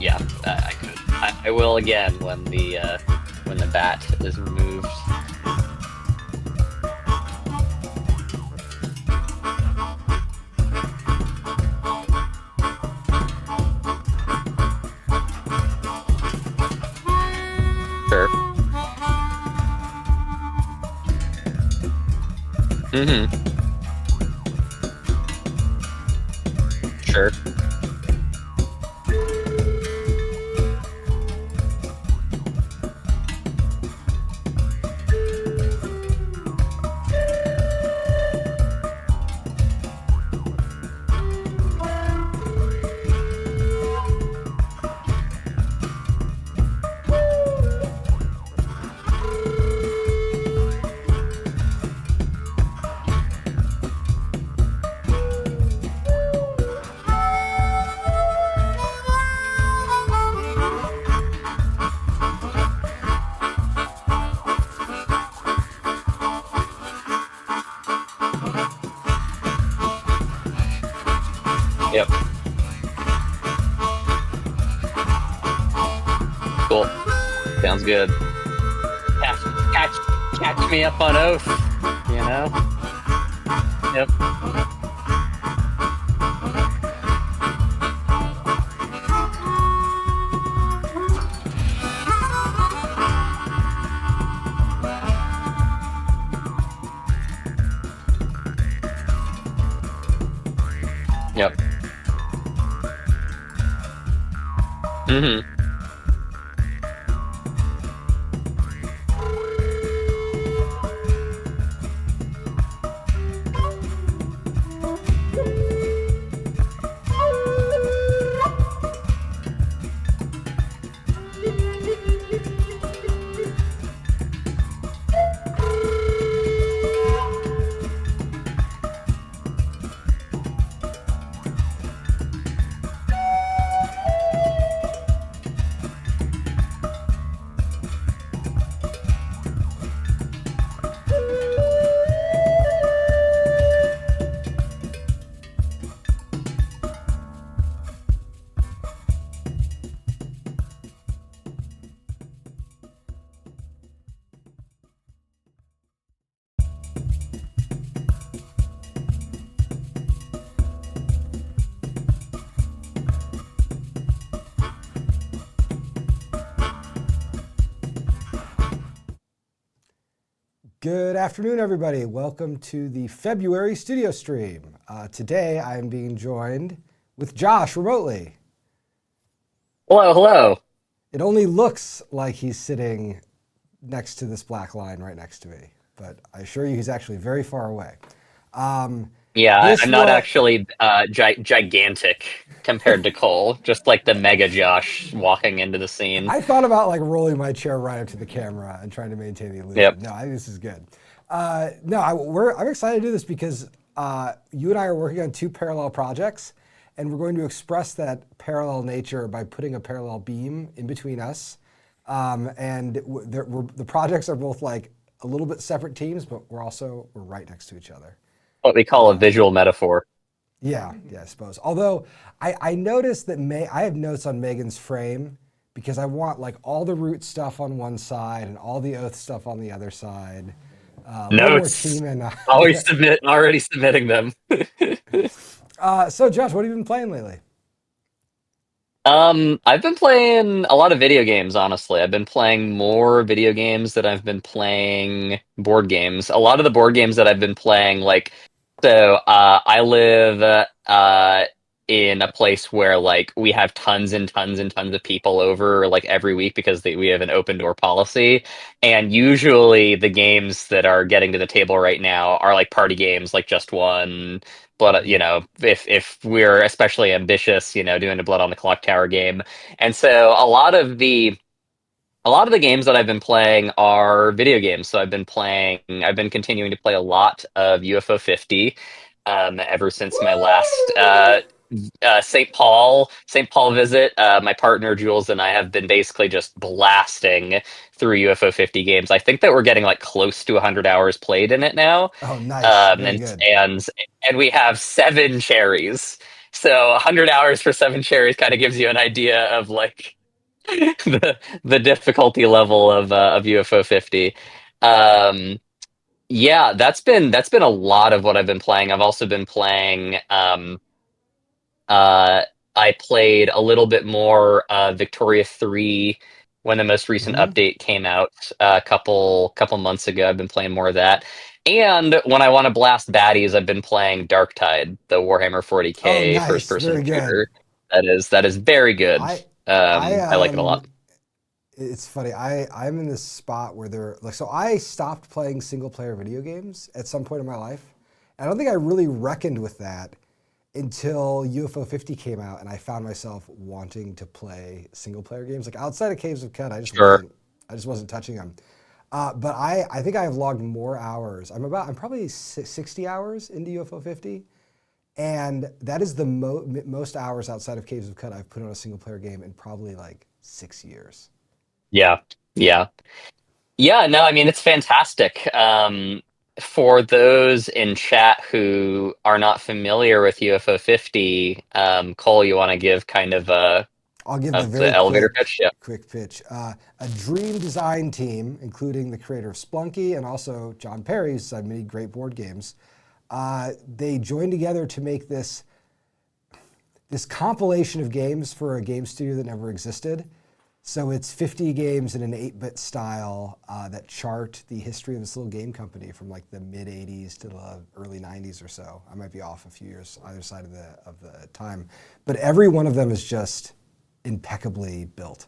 yeah, I could. I will again when the bat is removed. Sure. Mm-hmm. Sure. Yep. Cool. Sounds good. Catch, catch, catch me up on Oath. You know. Yep. Yep. Mm-hmm. Good afternoon, everybody. Welcome to the February studio stream. Today, I am being joined with Josh remotely. Hello, hello. It only looks like he's sitting next to this black line right next to me, but I assure you he's actually very far away. Yeah, This I'm not will, actually gigantic compared to Cole. Just like the Mega Josh walking into the scene. I thought about like rolling my chair right up to the camera and trying to maintain the Yep. illusion. No, I think this is good. No, I'm excited to do this because you and I are working on two parallel projects, and we're going to express that parallel nature by putting a parallel beam in between us. The projects are both like a little bit separate teams, but we're right next to each other. What we call a visual metaphor. Yeah, I suppose. Although I noticed that I have notes on Megan's frame because I want like all the root stuff on one side and all the oath stuff on the other side. A little more Notes. team and Already submitting them. so Josh, what have you been playing lately? I've been playing a lot of video games, honestly. I've been playing more video games than I've been playing board games. A lot of the board games that I've been playing, I live in a place where like we have tons and tons and tons of people over like every week because we have an open door policy. And usually the games that are getting to the table right now are like party games like Just One. But if we're especially ambitious, doing a Blood on the Clock Tower game. And so a lot of the games that I've been playing are video games. So I've been continuing to play a lot of UFO 50 ever since my last St. Paul visit. My partner Jules and I have been basically just blasting through UFO 50 games. I think that we're getting like close to 100 hours played in it now. Oh, nice, Um, very and good. and and we have seven cherries. So 100 hours for Seven Cherries kind of gives you an idea of like the difficulty level of UFO 50. Um, yeah, that's been a lot of what I've been playing. I've also been playing. Uh, I played a little bit more Victoria 3 when the most recent Hmm. update came out a couple months ago. I've been playing more of that. And when I want to blast baddies, I've been playing Darktide, the Warhammer Oh, 40K nice, first-person very good. shooter. That is very good. I I I like it a lot. it's funny. I'm in this spot where they're like, so I stopped playing single player video games at some point in my life. And I don't think I really reckoned with that until UFO 50 came out, and I found myself wanting to play single player games. Like outside of Caves of Cut, Sure. I just wasn't touching them. But I think I have logged more hours. I'm probably 60 hours into UFO 50. And that is the most hours outside of Caves of Cut I've put on a single player game in probably like 6 years. Yeah. Yeah. Yeah, no, I mean it's fantastic. For those in chat who are not familiar with UFO 50, Cole, you want to give kind I'll give the of the very elevator pitch? Yeah. quick pitch. A dream design team, including the creator of Splunky and also John Perry, who's done many great board games. They joined together to make this compilation of games for a game studio that never existed. So it's 50 games in an 8-bit style that chart the history of this little game company from like the mid 80s to the early 90s or so. I might be off a few years either side of the time, but every one of them is just impeccably built.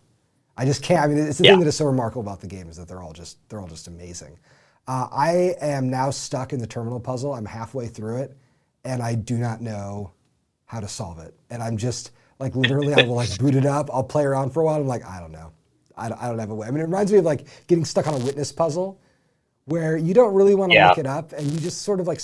I just can't. I mean, it's the Yeah. thing that is so remarkable about the game is that they're all just amazing. I am now stuck in the terminal puzzle. I'm halfway through it, and I do not know how to solve it. And I'm just like literally, I will like boot it up. I'll play around for a while. I'm like, I don't know. I don't have a way. I mean, it reminds me of like getting stuck on a witness puzzle where you don't really want to Yeah. look it up, and you just sort of like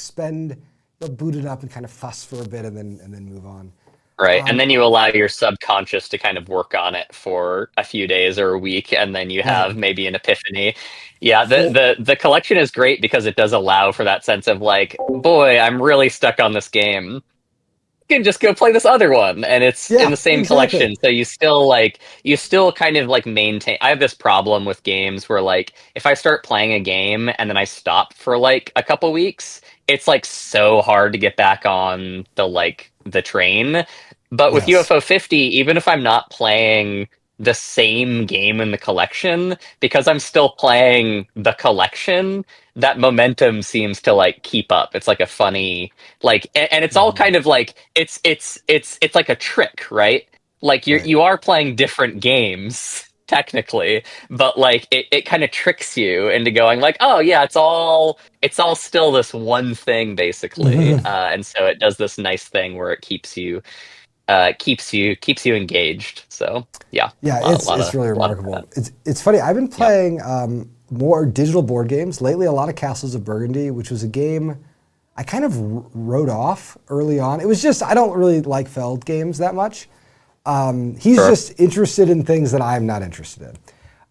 you'll boot it up and kind of fuss for a bit, and then move on. Right. And Um, then you allow your subconscious to kind of work on it for a few days or a week, and then you right. have maybe an epiphany. Yeah, the Full. the the collection is great because it does allow for that sense of like, boy, I'm really stuck on this game. Can just go play this other one, and it's in Yeah. the same Exactly. collection, so you still kind of like maintain. I have this problem with games where like if I start playing a game and then I stop for like a couple weeks, it's like so hard to get back on the train. But with Yes. UFO 50, even if I'm not playing the same game in the collection, because I'm still playing the collection, that momentum seems to like keep up. It's like a funny and it's all Hmm. kind of like it's like a trick, right? Like Right. you are playing different games technically, but like it kind of tricks you into going like, oh yeah, it's all still this one thing basically. Hmm. And so it does this nice thing where it keeps you engaged. So yeah, Yeah, a lot, it's lot of it's really a lot of that. remarkable. It's funny. I've been Yeah. playing more digital board games lately. A lot of Castles of Burgundy, which was a game I kind of wrote off early on. It was just I don't really like Feld games that much. He's Sure. just interested in things that I'm not interested in.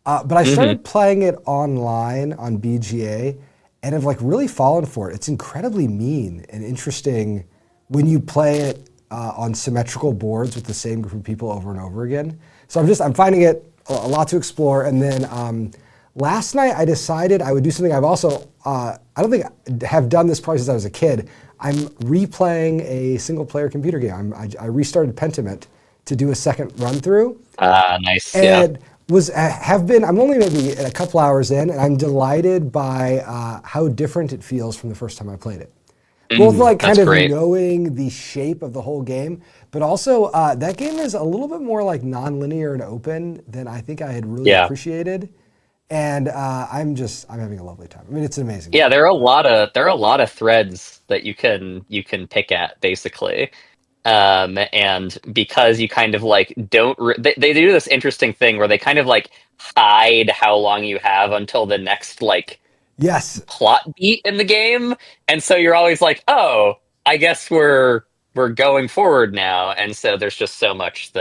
But I Hmm. started playing it online on BGA and have like really fallen for it. It's incredibly mean and interesting when you play it on symmetrical boards with the same group of people over and over again. So I'm finding it a lot to explore. And then last night I decided I would do something I've also I don't think I have done this probably since I was a kid. I'm replaying a single player computer game. I restarted Pentiment to do a second run through Nice. Yeah. and have been. I'm only maybe a couple hours in, and I'm delighted by how different it feels from the first time I played it. Both like kind That's of great. knowing the shape of the whole game, but also that game is a little bit more like non-linear and open than I think I had really Yeah. appreciated. And I'm having a lovely time. I mean, it's an amazing Yeah, game. there are a lot of threads that you can pick at basically. And because you kind of like don't they do this interesting thing where they kind of like hide how long you have until the next like Yes. plot beat in the game, and so you're always like, oh, I guess we're going forward now, and so there's just so much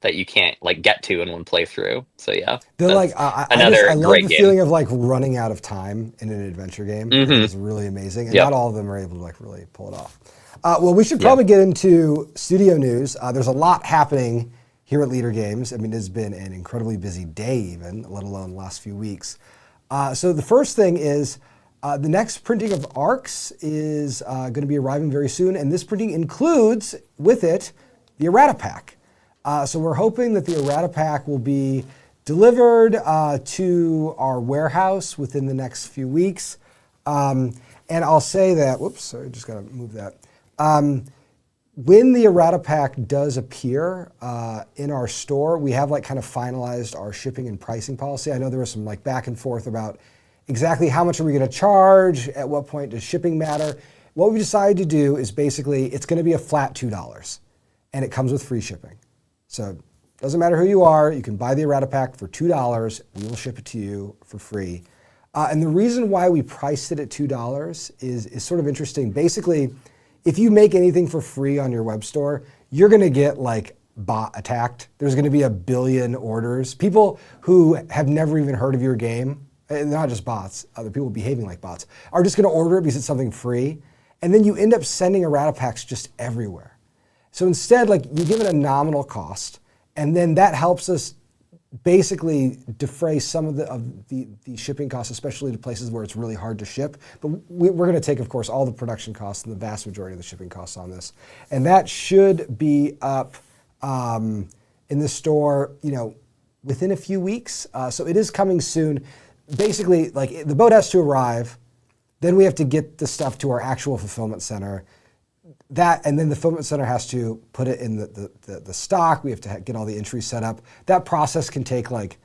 that you can't like get to in one playthrough. So yeah, They're like, that's another I love great the game. feeling of like running out of time in an adventure game. I think Hmm. it's really amazing, and Yep. not all of them are able to like really pull it off. Well, we should Yeah. probably get into studio news. There's a lot happening here at Leader Games. I mean, it's been an incredibly busy day, even, let alone the last few weeks. So the first thing is the next printing of ARCs is going to be arriving very soon, and this printing includes with it the errata pack. So we're hoping that the errata pack will be delivered to our warehouse within the next few weeks. And I'll say that, whoops, sorry, just gotta move that. When the errata pack does appear in our store, we have like kind of finalized our shipping and pricing policy. I know there was some like back and forth about exactly how much are we gonna charge, at what point does shipping matter. What we decided to do is basically, it's gonna be a flat $2 and it comes with free shipping. So it doesn't matter who you are, you can buy the errata pack for $2, we will ship it to you for free. And the reason why we priced it at $2 is sort of interesting. Basically, if you make anything for free on your web store, you're gonna get like bot attacked. There's gonna be a billion orders. People who have never even heard of your game, and not just bots, other people behaving like bots, are just gonna order it because it's something free. And then you end up sending errata packs just everywhere. So instead, like you give it a nominal cost, and then that helps us basically defray some of the shipping costs, especially to places where it's really hard to ship. But we're going to take, of course, all the production costs and the vast majority of the shipping costs on this. And that should be up in the store, within a few weeks. So it is coming soon. Basically, like the boat has to arrive, then we have to get the stuff to our actual fulfillment center. And then the fulfillment center has to put it in the stock. We have to get all the entries set up. That process can take like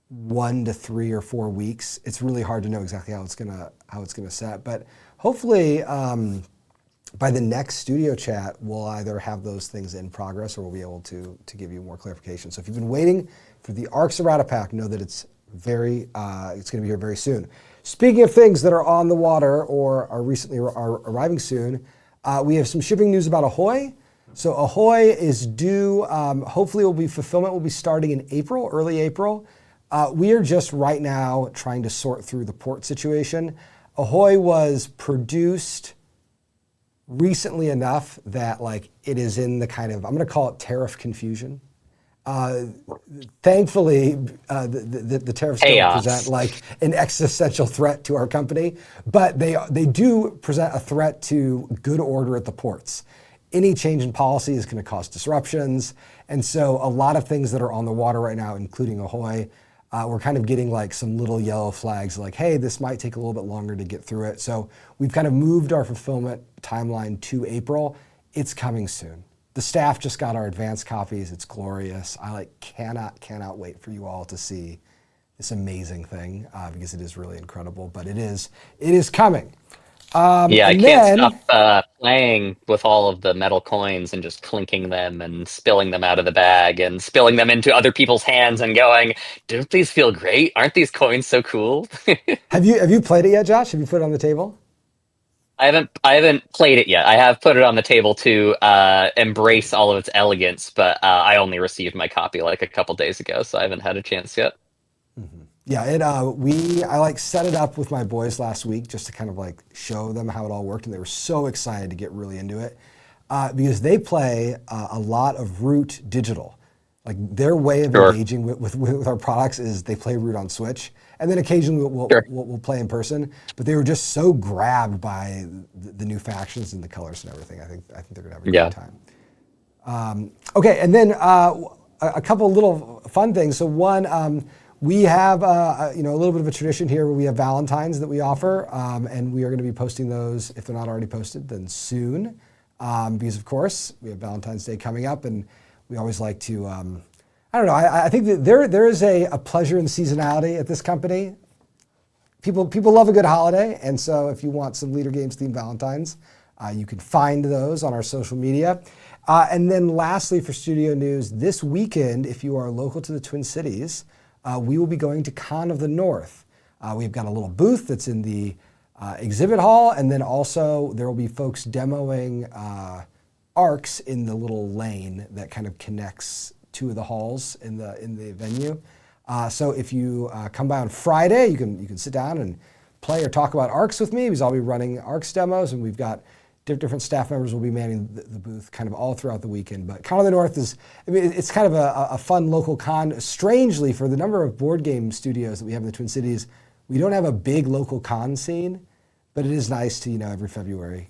1 to 3 or 4 weeks. It's really hard to know exactly how it's gonna set. But hopefully, by the next studio chat, we'll either have those things in progress or we'll be able to give you more clarification. So if you've been waiting for the ARCs errata pack, know that it's going to be here very soon. Speaking of things that are on the water or are arriving soon. We have some shipping news about Ahoy. So Ahoy is due, hopefully fulfillment will be starting in April, early April. We are just right now trying to sort through the port situation. Ahoy was produced recently enough that like it is in the kind of, I'm gonna call it tariff confusion. Thankfully, the tariffs don't Chaos. present like an existential threat to our company, but they do present a threat to good order at the ports. Any change in policy is going to cause disruptions, and so a lot of things that are on the water right now, including Ahoy, we're kind of getting like some little yellow flags like, hey, this might take a little bit longer to get through it. So we've kind of moved our fulfillment timeline to April. It's coming soon. The staff just got our advanced copies. It's glorious. I cannot wait for you all to see this amazing thing because it is really incredible. But it is coming. Yeah, I and can't then, stop playing with all of the metal coins and just clinking them and spilling them out of the bag and spilling them into other people's hands and going, don't these feel great? Aren't these coins so cool? have you played it yet, Josh? Have you put it on the table? I haven't played it yet. I have put it on the table to embrace all of its elegance, but I only received my copy like a couple days ago, so I haven't had a chance yet. Yeah, I like set it up with my boys last week just to kind of like show them how it all worked, and they were so excited to get really into it because they play a lot of Root digital. Like their way of Sure, engaging with our products is they play Root on Switch, and then occasionally sure. we'll play in person. But they were just so grabbed by the new factions and the colors and everything. I think they're gonna have a great Yeah. time. Okay, and then a couple little fun things. So one, we have a little bit of a tradition here where we have Valentines that we offer, and we are going to be posting those if they're not already posted, then soon, because of course we have Valentine's Day coming up, and we always like to. I don't know. I think that there is a pleasure in seasonality at this company. People love a good holiday, and so if you want some Leader Games themed Valentines, you can find those on our social media. And then lastly, for studio news, this weekend, if you are local to the Twin Cities, we will be going to Con of the North. We've got a little booth that's in the exhibit hall, and then also there will be folks demoing ARCs in the little lane that kind of connects two of the halls in the venue. So if you come by on Friday, you can sit down and play or talk about ARCs with me, because I'll be running ARCs demos, and we've got different staff members will be manning the booth kind of all throughout the weekend. But Con of the North is, I mean, it's kind of a fun local con. Strangely, for the number of board game studios that we have in the Twin Cities, we don't have a big local con scene, but it is nice to, every February,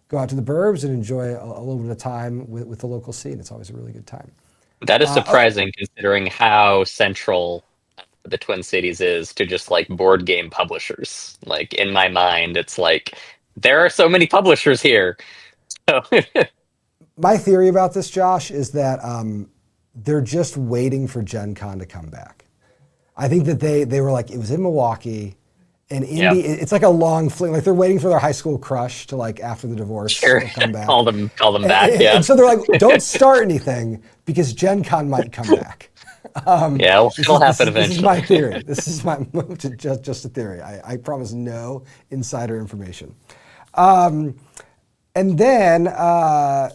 go out to the burbs and enjoy a little bit of time with the local scene. It's always a really good time. That is surprising considering how central the Twin Cities is to just like board game publishers. Like in my mind, it's like there are so many publishers here. So My theory about this, Josh, is that they're just waiting for Gen Con to come back. I think that they were like, it was in Milwaukee, and Indy, it's like a long fling. Like they're waiting for their high school crush to, like, after the divorce, sure, come back. call them back. And so they're like, don't start anything because Gen Con might come back. It'll happen eventually. This is my theory. This is my just a theory. I promise no insider information. And then I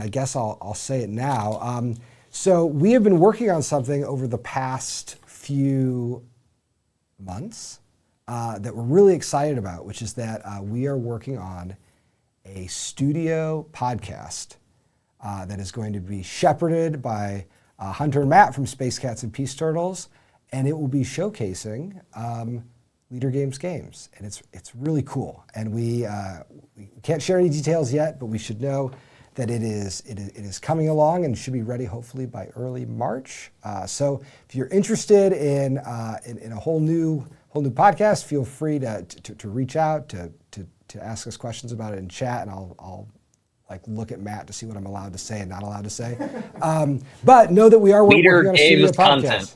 guess I'll say it now. So we have been working on something over the past few months that we're really excited about, which is that we are working on a studio podcast that is going to be shepherded by Hunter and Matt from Space Cats and Peace Turtles, and it will be showcasing Leader Games games, and it's really cool. And we can't share any details yet, but we should know that it is coming along and should be ready hopefully by early March. So if you're interested in a whole new podcast, feel free to reach out to ask us questions about it in chat, and I'll like look at Matt to see what I'm allowed to say and not allowed to say. But know that we are working on a studio podcast. Content.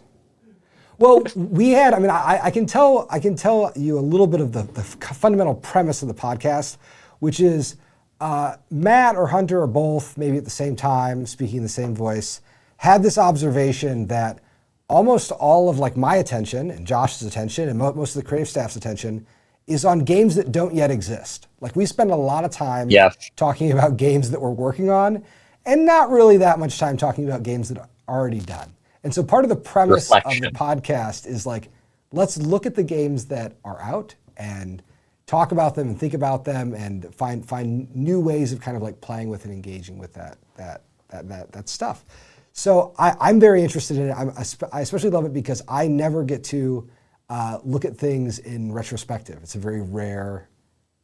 Well, I can tell you a little bit of the fundamental premise of the podcast, which is Matt or Hunter or both, maybe at the same time, speaking in the same voice, had this observation that almost all of like my attention and Josh's attention and most of the creative staff's attention is on games that don't yet exist. Like we spend a lot of time talking about games that we're working on and not really that much time talking about games that are already done. And so part of the premise of the podcast is like, let's look at the games that are out and talk about them and think about them and find new ways of kind of like playing with and engaging with that stuff. So I'm very interested in it. I especially love it because I never get to look at things in retrospective. It's a very rare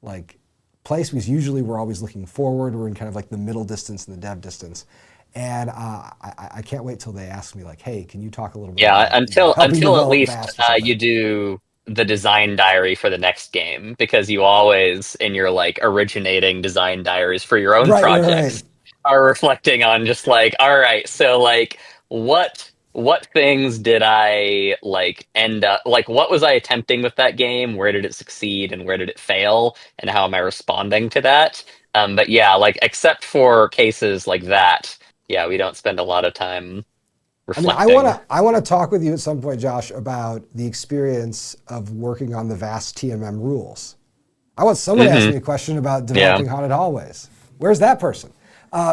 like place because usually we're always looking forward. We're in kind of like the middle distance and the dev distance. And I can't wait till they ask me like, hey, can you talk a little bit? Yeah, until at least you do the design diary for the next game, because you always in your like originating design diaries for your own projects are reflecting on just like, all right, so like what things did I like end up like, what was I attempting with that game, where did it succeed and where did it fail, and how am I responding to that? But yeah, like except for cases like that, yeah, we don't spend a lot of time reflecting. I want to talk with you at some point, Josh, about the experience of working on the vast TMM rules. I want someone to ask me a question about developing Haunted Hallways. Where's that person?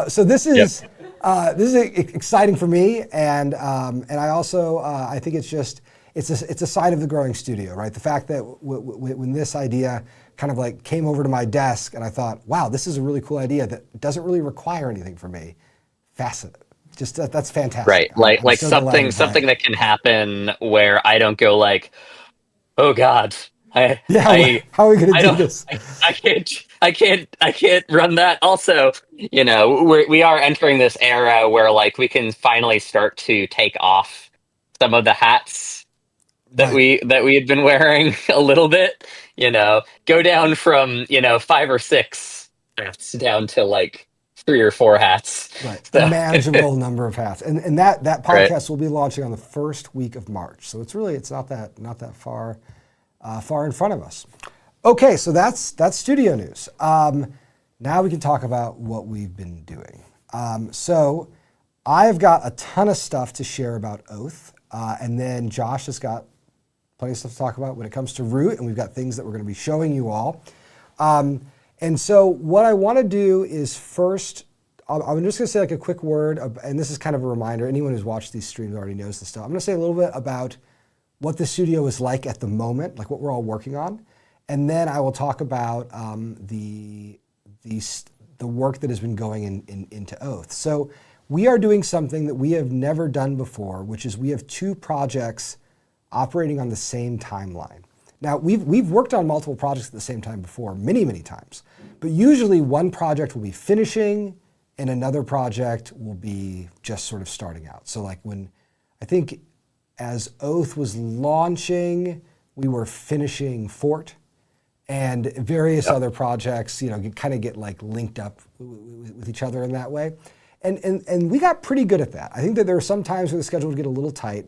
So this is exciting for me, and I also I think it's a sign of the growing studio, right? The fact that when this idea kind of like came over to my desk, and I thought, wow, this is a really cool idea that doesn't really require anything from me. Fascinating. Just that's fantastic. Right, like so something that can happen where I don't go like, oh God, how are we going to do this? I can't run that. Also, we are entering this era where like we can finally start to take off some of the hats that we had been wearing a little bit. Go down from 5 or 6 hats down to like 3 or 4 hats. Right, so. A manageable number of hats, and that podcast will be launching on the first week of March. So it's not that far in front of us. Okay, so that's studio news. Now we can talk about what we've been doing. So I've got a ton of stuff to share about Oath, and then Josh has got plenty of stuff to talk about when it comes to Root, and we've got things that we're going to be showing you all. And so what I want to do is first I'm just gonna say like a quick word, and this is kind of a reminder. Anyone who's watched these streams already knows this stuff. I'm gonna say a little bit about what the studio is like at the moment, like what we're all working on, and then I will talk about the work that has been going into Oath. So we are doing something that we have never done before, which is we have two projects operating on the same timeline. Now, we've worked on multiple projects at the same time before, many, many times. But usually one project will be finishing and another project will be just sort of starting out. So like when, I think as Oath was launching, we were finishing Fort, and various other projects, kind of get like linked up with each other in that way. And we got pretty good at that. I think that there are some times where the schedule would get a little tight,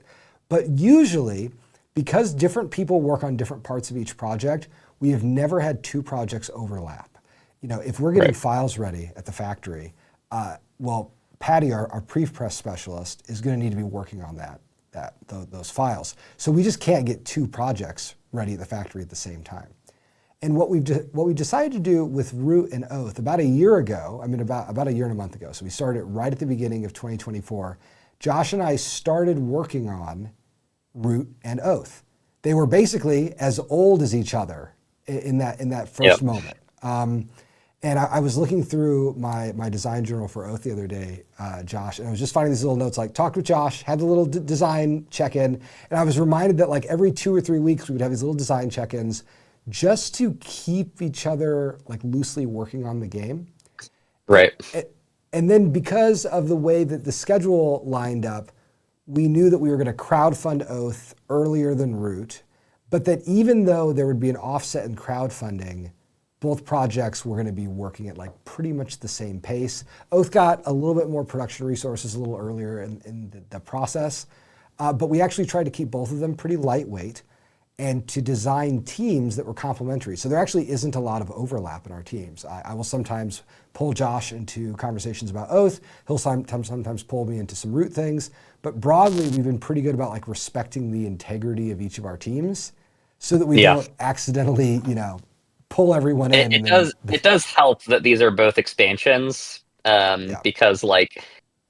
but usually, because different people work on different parts of each project, we have never had two projects overlap. If we're getting files ready at the factory, Patty, our pre-press specialist, is going to need to be working on those files. So we just can't get two projects ready at the factory at the same time. And what we decided to do with Root and Oath about a year ago, about a year and a month ago, so we started right at the beginning of 2024, Josh and I started working on Root and Oath. They were basically as old as each other in that first moment. And I was looking through my design journal for Oath the other day, Josh, and I was just finding these little notes like, talked with Josh, had the little design check-in, and I was reminded that like every 2 or 3 weeks we would have these little design check-ins just to keep each other like loosely working on the game. Right. And then because of the way that the schedule lined up, we knew that we were going to crowdfund Oath earlier than Root, but that even though there would be an offset in crowdfunding, both projects were going to be working at like pretty much the same pace. Oath got a little bit more production resources a little earlier in the process, but we actually tried to keep both of them pretty lightweight and to design teams that were complementary. So there actually isn't a lot of overlap in our teams. I will sometimes pull Josh into conversations about Oath. He'll sometimes pull me into some Root things. But broadly, we've been pretty good about like respecting the integrity of each of our teams so that we don't accidentally, pull everyone in. It does help that these are both expansions, because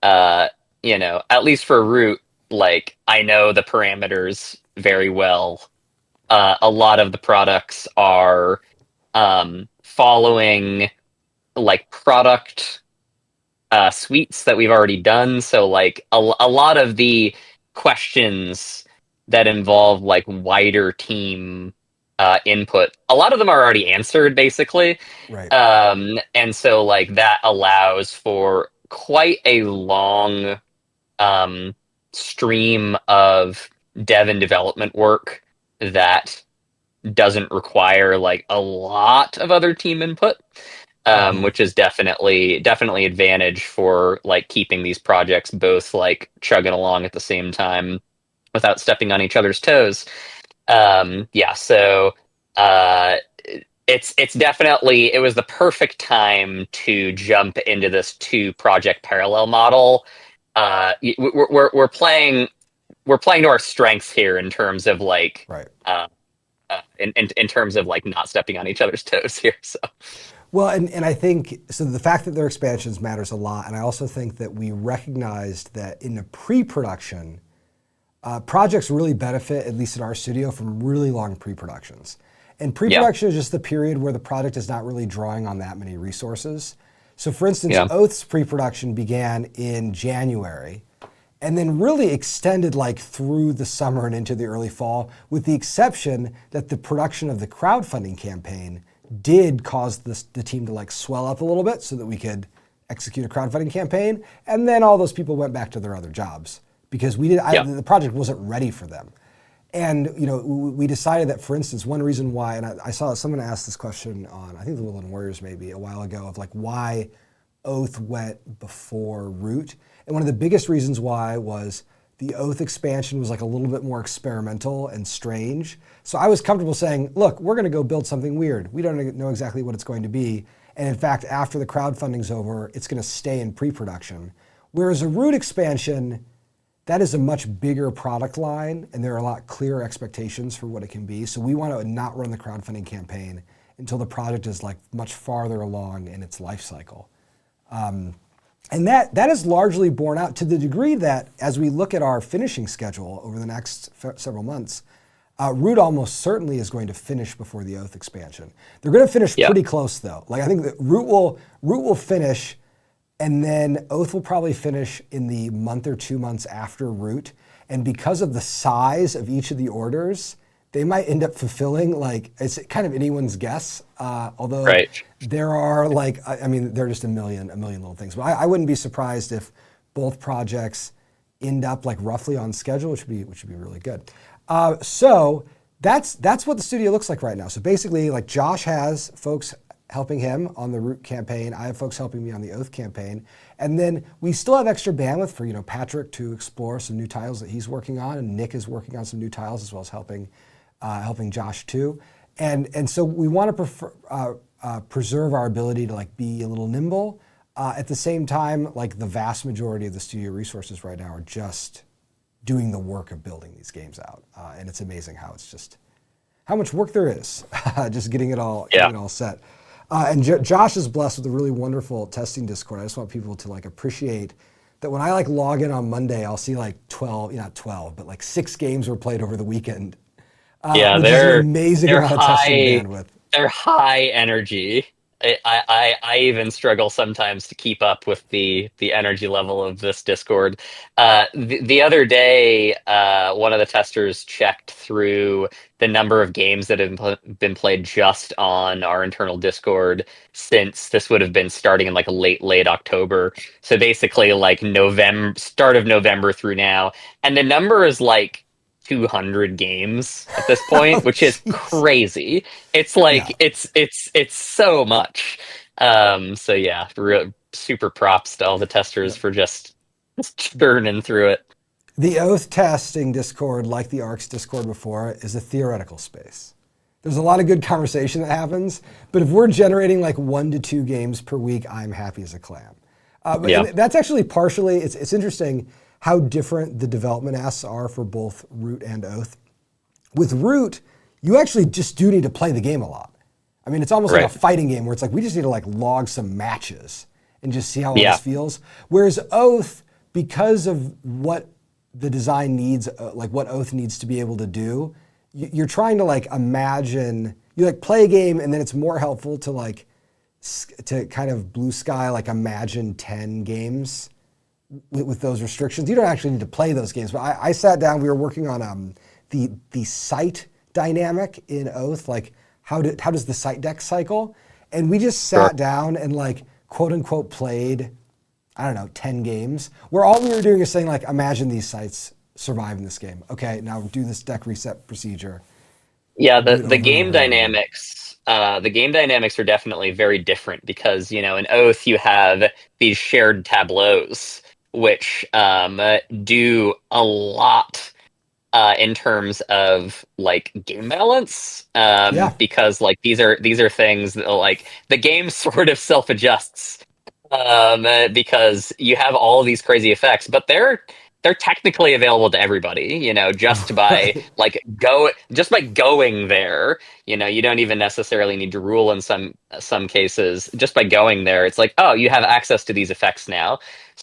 at least for Root, like I know the parameters very well. A lot of the products are following like product suites that we've already done. So like a lot of the questions that involve like wider team input, a lot of them are already answered basically. Right. And so like that allows for quite a long stream of dev and development work that doesn't require like a lot of other team input, which is definitely advantage for like keeping these projects both like chugging along at the same time without stepping on each other's toes. So it's definitely, it was the perfect time to jump into this two project parallel model. We're playing to our strengths here in terms of like in terms of like not stepping on each other's toes here. So well, and I think so the fact that they're expansions matters a lot, and I also think that we recognized that in the pre-production, projects really benefit, at least in our studio, from really long pre-productions. And pre-production is just the period where the project is not really drawing on that many resources. So for instance, Oath's pre-production began in January and then really extended like through the summer and into the early fall, with the exception that the production of the crowdfunding campaign did cause the team to like swell up a little bit so that we could execute a crowdfunding campaign. And then all those people went back to their other jobs because the project wasn't ready for them. And we decided that, for instance, one reason why, and I saw someone ask this question on, I think the Woodland Warriors maybe a while ago, of like why Oath went before Root. And one of the biggest reasons why was the Oath expansion was like a little bit more experimental and strange. So I was comfortable saying, look, we're going to go build something weird. We don't know exactly what it's going to be. And in fact, after the crowdfunding's over, it's going to stay in pre-production. Whereas a Root expansion, that is a much bigger product line, and there are a lot clearer expectations for what it can be. So we want to not run the crowdfunding campaign until the project is like much farther along in its life cycle. And that is largely borne out to the degree that as we look at our finishing schedule over the next several months, Root almost certainly is going to finish before the Oath expansion. They're going to finish Yeah. pretty close though. Like I think that Root will finish, and then Oath will probably finish in the month or 2 months after Root. And because of the size of each of the orders, they might end up fulfilling, like, it's kind of anyone's guess. Although Right. there are there are just a million little things. But I wouldn't be surprised if both projects end up like roughly on schedule, which would be really good. So that's what the studio looks like right now. So basically, like Josh has folks helping him on the Root campaign. I have folks helping me on the Oath campaign. And then we still have extra bandwidth for, Patrick to explore some new titles that he's working on, and Nick is working on some new titles as well as helping Josh too. And so we want to preserve our ability to like be a little nimble. At the same time, like the vast majority of the studio resources right now are just doing the work of building these games out. And it's amazing how much work there is just getting it all set. And Josh is blessed with a really wonderful testing Discord. I just want people to like appreciate that when I like log in on Monday, I'll see like 12, not 12, but like 6 games were played over the weekend. Yeah, which is an amazing amount of testing bandwidth. They're high energy. I even struggle sometimes to keep up with the energy level of this Discord. The other day, one of the testers checked through the number of games that have been played just on our internal Discord since this would have been starting in like late October. So basically, like start of November through now, and the number is like 200 games at this point, which is crazy. It's like it's so much. So yeah, super props to all the testers for just churning through it. The Oath testing Discord, like the ARCS Discord before, is a theoretical space. There's a lot of good conversation that happens, but if we're generating like 1 to 2 games per week, I'm happy as a clam. And that's actually partially, it's interesting how different the development asks are for both Root and Oath. With Root, you actually just do need to play the game a lot. I mean, it's almost like a fighting game where it's like, we just need to like log some matches and just see how all this feels. Whereas Oath, because of what the design needs, like what Oath needs to be able to do, you're trying to like imagine, you like play a game and then it's more helpful to like, to kind of blue sky, like imagine 10 games with those restrictions. You don't actually need to play those games, but I sat down, we were working on the site dynamic in Oath, like how does the site deck cycle? And we just sat down and like quote unquote played, I don't know, 10 games, where all we were doing is saying like, imagine these sites survive in this game. Okay, now do this deck reset procedure. Yeah, the game dynamics. The game dynamics are definitely very different because, in Oath you have these shared tableaus, which do a lot in terms of like game balance. Because like these are things that like the game sort of self-adjusts because you have all of these crazy effects, but they're technically available to everybody, just by just by going there. You don't even necessarily need to rule in some cases. Just by going there, it's like, oh, you have access to these effects now.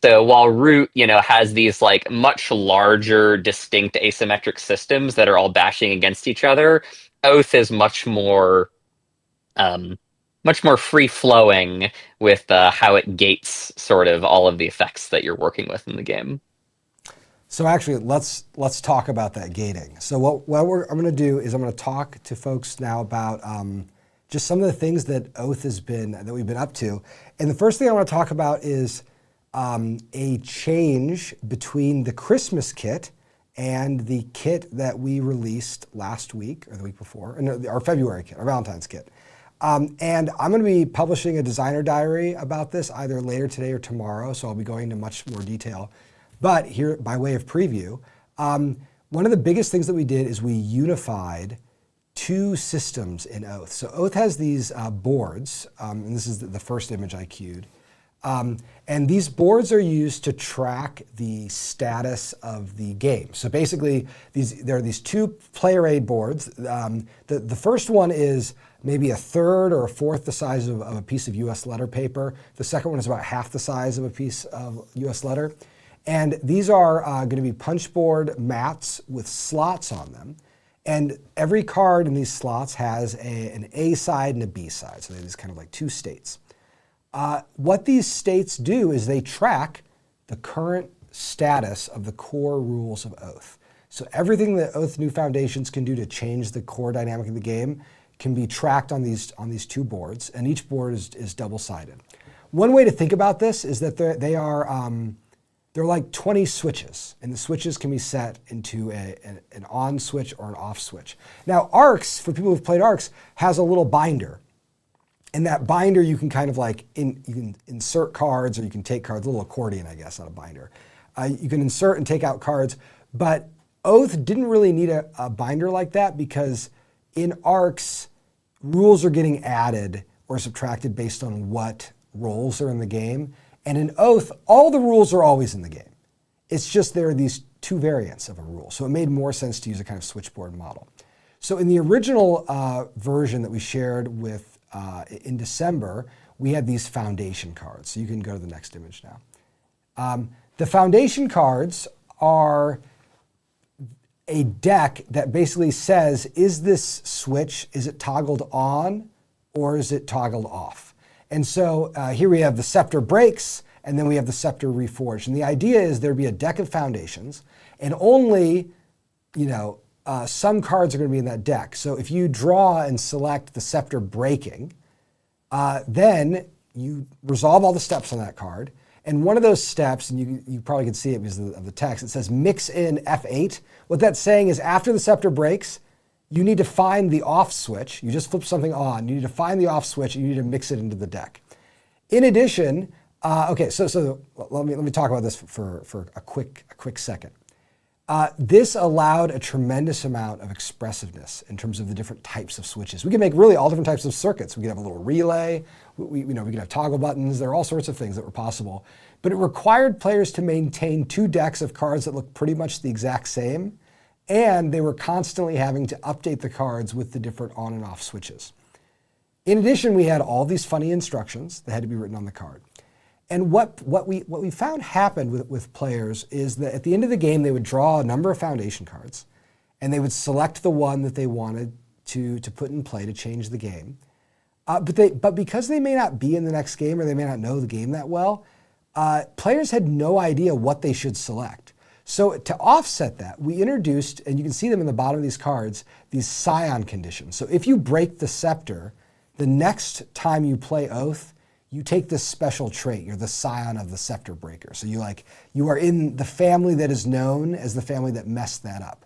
So while Root, has these like much larger, distinct asymmetric systems that are all bashing against each other, Oath is much more free flowing with how it gates sort of all of the effects that you're working with in the game. So actually, let's talk about that gating. So what I'm going to do is I'm going to talk to folks now about just some of the things that Oath that we've been up to. And the first thing I want to talk about is a change between the Christmas kit and the kit that we released last week or the week before, our February kit, our Valentine's kit. And I'm going to be publishing a designer diary about this either later today or tomorrow, so I'll be going into much more detail. But here, by way of preview, one of the biggest things that we did is we unified 2 systems in Oath. So Oath has these boards, and this is the first image I queued. And these boards are used to track the status of the game. So basically, there are these two player aid boards. The first one is maybe a third or a fourth the size of a piece of US letter paper. The second one is about half the size of a piece of US letter. And these are going to be punchboard mats with slots on them. And every card in these slots has an A side and a B side. So there's kind of like two states. What these states do is they track the current status of the core rules of Oath. So everything that Oath New Foundations can do to change the core dynamic of the game can be tracked on these two boards, and each board is double-sided. One way to think about this is that they're like 20 switches, and the switches can be set into an on switch or an off switch. Now, Arcs, for people who've played Arcs, has a little binder. And that binder, you can kind of like, you can insert cards, or you can take cards, a little accordion, I guess, not a binder. You can insert and take out cards, but Oath didn't really need a binder like that, because in Arcs, rules are getting added or subtracted based on what roles are in the game. And in Oath, all the rules are always in the game. It's just there are these two variants of a rule. So it made more sense to use a kind of switchboard model. So in the original version that we shared with in December, we had these foundation cards. So you can go to the next image now. The foundation cards are a deck that basically says, is this switch, is it toggled on or is it toggled off? And so here we have the Scepter Breaks, and then we have the Scepter Reforged. And the idea is there'd be a deck of foundations, and only, some cards are going to be in that deck. So if you draw and select the Scepter Breaking, then you resolve all the steps on that card. And one of those steps, and you probably can see it because of the text, it says mix in F8. What that's saying is after the Scepter breaks, you need to find the off switch. You just flip something on. You need to find the off switch, and you need to mix it into the deck. In addition, so let me talk about this for a quick second. This allowed a tremendous amount of expressiveness in terms of the different types of switches. We can make really all different types of circuits. We could have a little relay. We could have toggle buttons. There are all sorts of things that were possible. But it required players to maintain two decks of cards that looked pretty much the exact same, and they were constantly having to update the cards with the different on and off switches. In addition, we had all these funny instructions that had to be written on the card. And what we found happened with players is that at the end of the game, they would draw a number of foundation cards, and they would select the one that they wanted to put in play to change the game. But because they may not be in the next game, or they may not know the game that well, players had no idea what they should select. So to offset that, we introduced, and you can see them in the bottom of these cards, these scion conditions. So if you break the Scepter, the next time you play Oath, you take this special trait. You're the scion of the Scepter Breaker. So you are in the family that is known as the family that messed that up.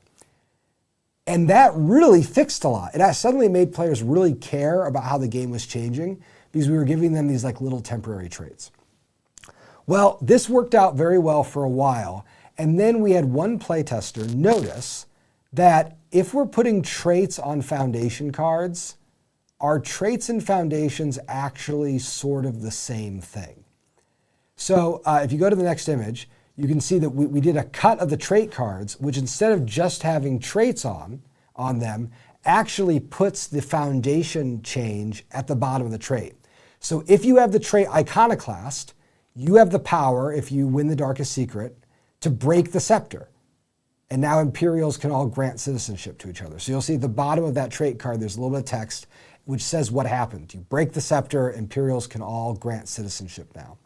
And that really fixed a lot. It suddenly made players really care about how the game was changing, because we were giving them these like little temporary traits. Well, this worked out very well for a while. And then we had one playtester notice that if we're putting traits on foundation cards, are traits and foundations actually sort of the same thing? So if you go to the next image, you can see that we did a cut of the trait cards, which instead of just having traits on them, actually puts the foundation change at the bottom of the trait. So if you have the trait Iconoclast, you have the power, if you win the Darkest Secret, to break the Scepter. And now Imperials can all grant citizenship to each other. So you'll see at the bottom of that trait card, there's a little bit of text which says what happened. You break the Scepter, Imperials can all grant citizenship now.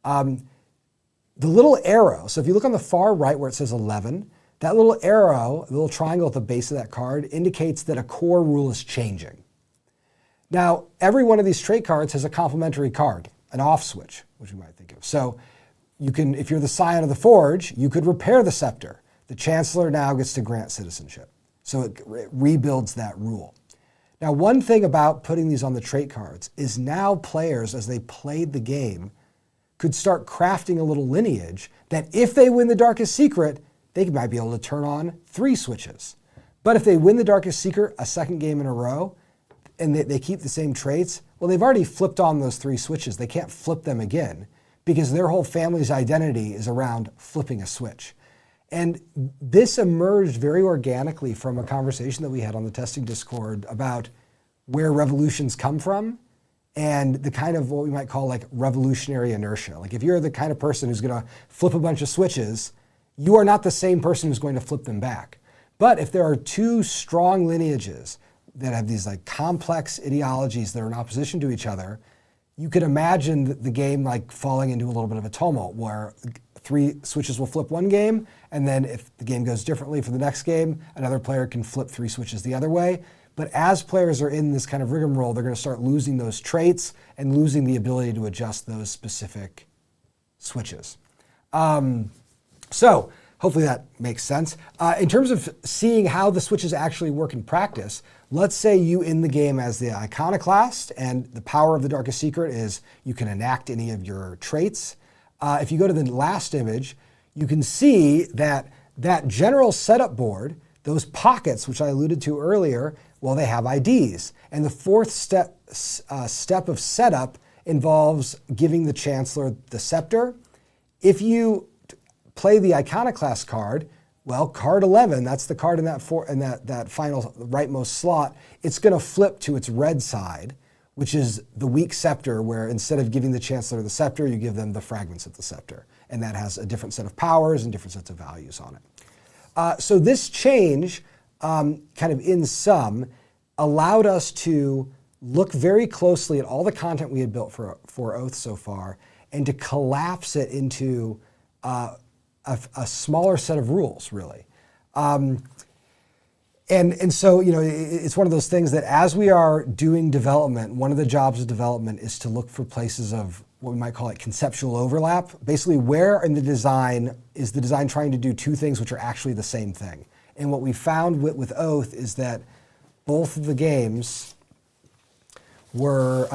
The little arrow, so if you look on the far right where it says 11, that little arrow, the little triangle at the base of that card, indicates that a core rule is changing. Now, every one of these trait cards has a complementary card, an off switch, which you might think of. So you can, if you're the Scion of the Forge, you could repair the Scepter. The Chancellor now gets to grant citizenship. So it rebuilds that rule. Now, one thing about putting these on the trait cards is now players, as they played the game, could start crafting a little lineage that if they win the Darkest Secret, they might be able to turn on 3 switches. But if they win the Darkest Secret a second game in a row, and they keep the same traits, well, they've already flipped on those 3 switches. They can't flip them again because their whole family's identity is around flipping a switch. And this emerged very organically from a conversation that we had on the testing Discord about where revolutions come from and the kind of what we might call like revolutionary inertia. Like if you're the kind of person who's going to flip a bunch of switches, you are not the same person who's going to flip them back. But if there are 2 strong lineages that have these like complex ideologies that are in opposition to each other, you could imagine the game like falling into a little bit of a tumult where 3 switches will flip one game, and then if the game goes differently for the next game, another player can flip 3 switches the other way. But as players are in this kind of rigmarole, they're going to start losing those traits and losing the ability to adjust those specific switches. So hopefully that makes sense. In terms of seeing how the switches actually work in practice, let's say you in the game as the iconoclast, and the power of the Darkest Secret is you can enact any of your traits. If you go to the last image, you can see that that general setup board, those pockets, which I alluded to earlier, well, they have IDs. And the 4th step of setup involves giving the Chancellor the scepter. If you play the iconoclast card, well, card 11, that's the card in that final rightmost slot, it's going to flip to its red side, which is the weak scepter, where instead of giving the Chancellor the scepter, you give them the fragments of the scepter. And that has a different set of powers and different sets of values on it. So this change, kind of in sum, allowed us to look very closely at all the content we had built for Oath so far and to collapse it into a smaller set of rules, really. And so, you know, it's one of those things that as we are doing development, one of the jobs of development is to look for places of what we might call it conceptual overlap. Basically, where in the design is the design trying to do 2 things which are actually the same thing? And what we found with Oath is that both of the games were,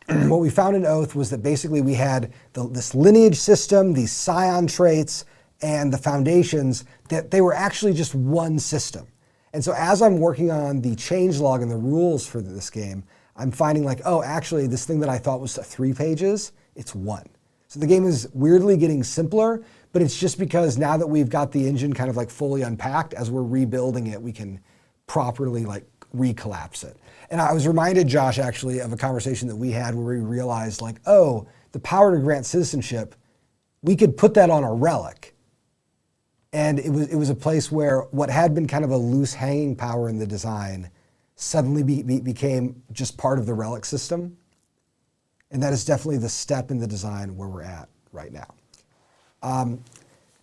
what we found in Oath was that basically we had this lineage system, these scion traits, and the foundations, that they were actually just one system. And so as I'm working on the changelog and the rules for this game, I'm finding like, oh, actually this thing that I thought was 3 pages, it's 1. So the game is weirdly getting simpler, but it's just because now that we've got the engine kind of like fully unpacked, as we're rebuilding it, we can properly like recollapse it. And I was reminded, Josh, actually, of a conversation that we had where we realized like, oh, the power to grant citizenship, we could put that on a relic. And it was a place where what had been kind of a loose hanging power in the design suddenly became just part of the relic system. And that is definitely the step in the design where we're at right now.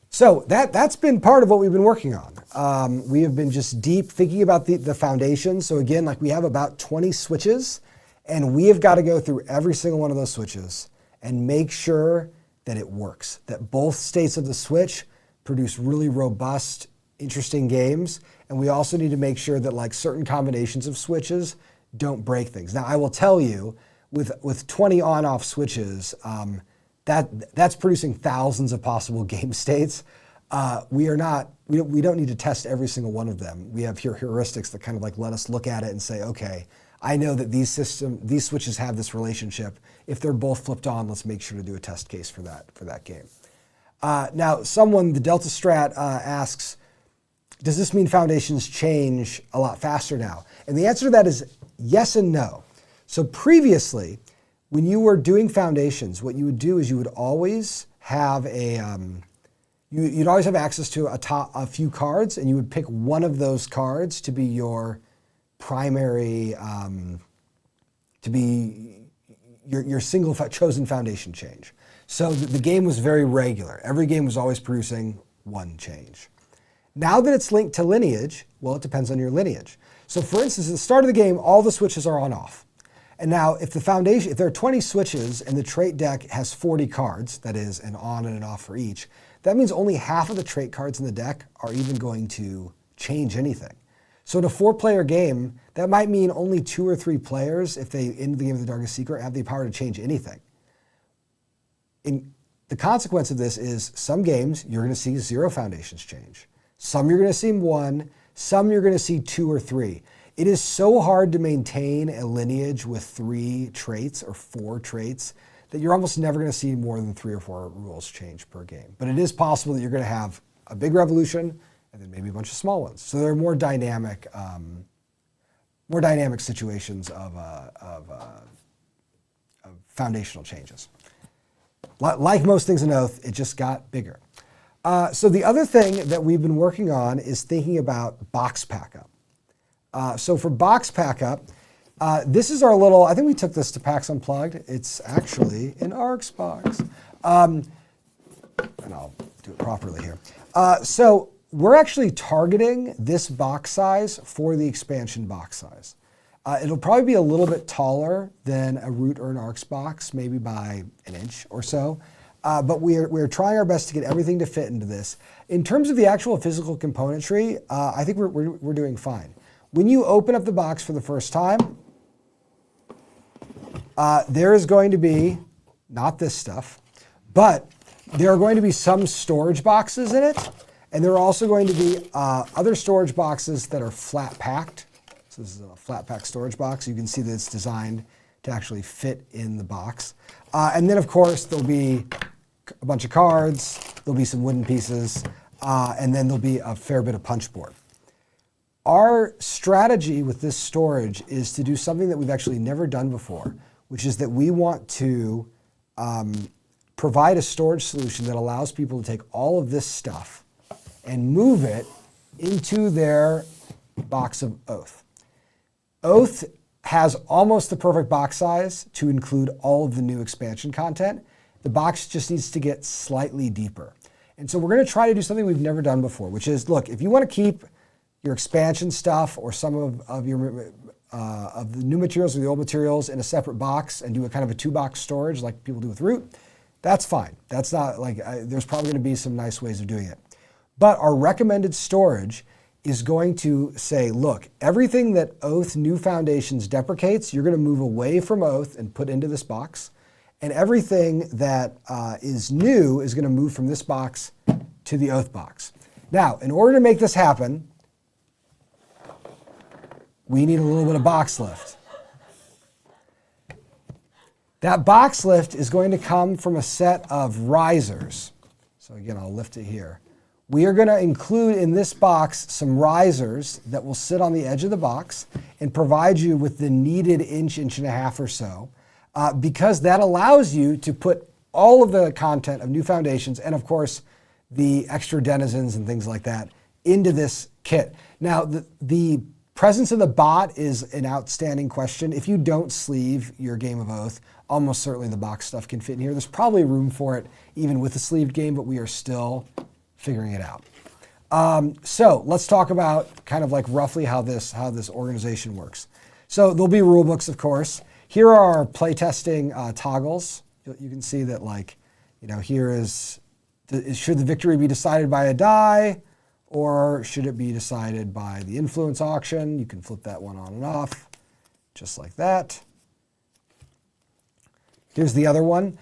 So that's been part of what we've been working on. We have been just deep thinking about the foundation. So again, like we have about 20 switches, and we have got to go through every single one of those switches and make sure that it works, that both states of the switch produce really robust, interesting games. And we also need to make sure that like certain combinations of switches don't break things. Now, I will tell you, with 20 on-off switches, that's producing thousands of possible game states. We don't need to test every single one of them. We have heuristics that kind of like let us look at it and say, okay, I know that these switches have this relationship. If they're both flipped on, let's make sure to do a test case for that game. Now, the Delta Strat asks, does this mean foundations change a lot faster now? And the answer to that is yes and no. So previously, when you were doing foundations, what you would do is you would always have you'd always have access to a few cards, and you would pick one of those cards to be your primary, to be your single chosen foundation change. So the game was very regular. Every game was always producing one change. Now that it's linked to lineage, well, it depends on your lineage. So for instance, at the start of the game, all the switches are on off. And now if there are 20 switches and the trait deck has 40 cards, that is an on and an off for each, that means only half of the trait cards in the deck are even going to change anything. So in a 4-player game, that might mean only 2 or 3 players, if they end the game of the Darkest Secret, have the power to change anything. The consequence of this is some games you're going to see 0 foundations change. Some you're going to see 1, some you're going to see 2 or 3. It is so hard to maintain a lineage with 3 traits or 4 traits that you're almost never going to see more than 3 or 4 rules change per game. But it is possible that you're going to have a big revolution and then maybe a bunch of small ones. So there are more dynamic situations of foundational changes. Like most things in Oath, it just got bigger. So the other thing that we've been working on is thinking about box packup. So for box packup, this is our little, I think we took this to PAX Unplugged. It's actually an ARX box. And I'll do it properly here. So we're actually targeting this box size for the expansion box size. It'll probably be a little bit taller than a Root or an ARX box, maybe by an inch or so. But we're trying our best to get everything to fit into this. In terms of the actual physical componentry, I think we're doing fine. When you open up the box for the first time, there is going to be, not this stuff, but there are going to be some storage boxes in it. And there are also going to be other storage boxes that are flat packed. So this is a flat pack storage box. You can see that it's designed to actually fit in the box. And then of course, there'll be a bunch of cards, there'll be some wooden pieces, and then there'll be a fair bit of punch board. Our strategy with this storage is to do something that we've actually never done before, which is that we want to provide a storage solution that allows people to take all of this stuff and move it into their box of Oath. Oath has almost the perfect box size to include all of the new expansion content. The box just needs to get slightly deeper. And so we're going to try to do something we've never done before, which is, look, if you want to keep your expansion stuff or some of the new materials or the old materials in a separate box and do a kind of a 2-box storage like people do with Root, that's fine. That's not like, there's probably going to be some nice ways of doing it. But our recommended storage is going to say, look, everything that Oath New Foundations deprecates, you're going to move away from Oath and put into this box. And everything that is new is going to move from this box to the Oath box. Now, in order to make this happen, we need a little bit of box lift. That box lift is going to come from a set of risers. So again, I'll lift it here. We are going to include in this box some risers that will sit on the edge of the box and provide you with the needed inch and a half or so, because that allows you to put all of the content of New Foundations and of course the extra denizens and things like that into this kit. Now the presence of the bot is an outstanding question. If you don't sleeve your Game of Oath, almost certainly the box stuff can fit in here. There's probably room for it even with the sleeved game, but we are still figuring it out. So let's talk about kind of like roughly how this organization works. So there'll be rule books, of course. Here are our playtesting toggles. You can see that, like, you know, here is, should the victory be decided by a die or should it be decided by the influence auction? You can flip that one on and off just like that. Here's the other one.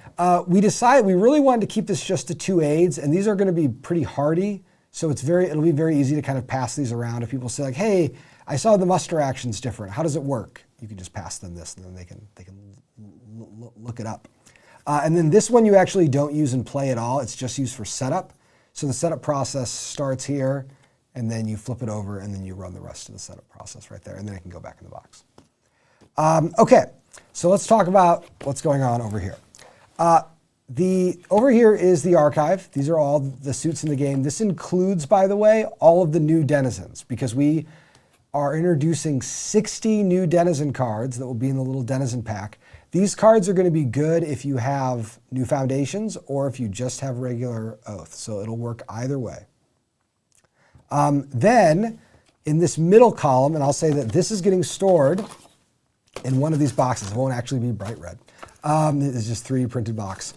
We really wanted to keep this just to 2 aids, and these are going to be pretty hardy, so it'll be very easy to kind of pass these around. If people say like, hey, I saw the muster action's different. How does it work? You can just pass them this, and then they can look it up. And then this one you actually don't use in play at all. It's just used for setup. So the setup process starts here, and then you flip it over, and then you run the rest of the setup process right there, and then it can go back in the box. Okay. So let's talk about what's going on over here. Over here is the archive. These are all the suits in the game. This includes, by the way, all of the new denizens, because we are introducing 60 new denizen cards that will be in the little denizen pack. These cards are going to be good if you have New Foundations or if you just have regular Oath. So it'll work either way. Then in this middle column, and I'll say that this is getting stored in one of these boxes. It won't actually be bright red. It's just 3D printed box.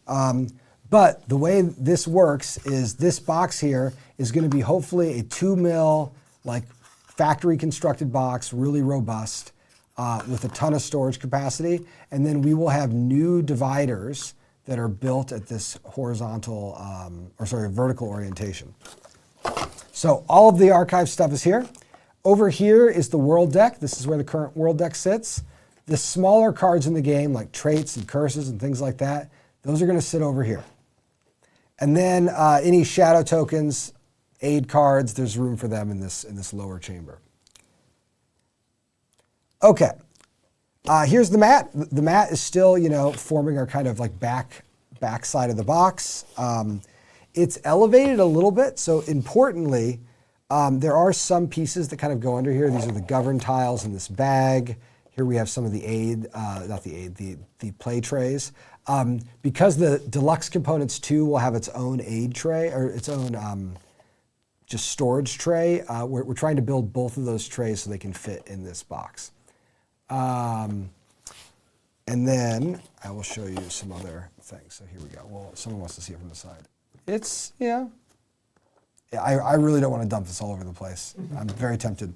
But the way this works is this box here is going to be hopefully a 2 mil, like factory constructed box, really robust, with a ton of storage capacity. And then we will have new dividers that are built at this vertical orientation. So all of the archive stuff is here. Over here is the world deck. This is where the current world deck sits. The smaller cards in the game, like traits and curses and things like that, those are going to sit over here. And then any shadow tokens, aid cards, there's room for them in this lower chamber. Okay, here's the mat. The mat is still, forming our kind of like back side of the box. It's elevated a little bit, so importantly, there are some pieces that kind of go under here. These are the govern tiles in this bag. Here we have some of the aid, the play trays. Because the deluxe components too will have its own aid tray, or its own just storage tray, we're trying to build both of those trays so they can fit in this box. And then I will show you some other things. So here we go. Well, someone wants to see it from the side. It's, I really don't want to dump this all over the place. I'm very tempted.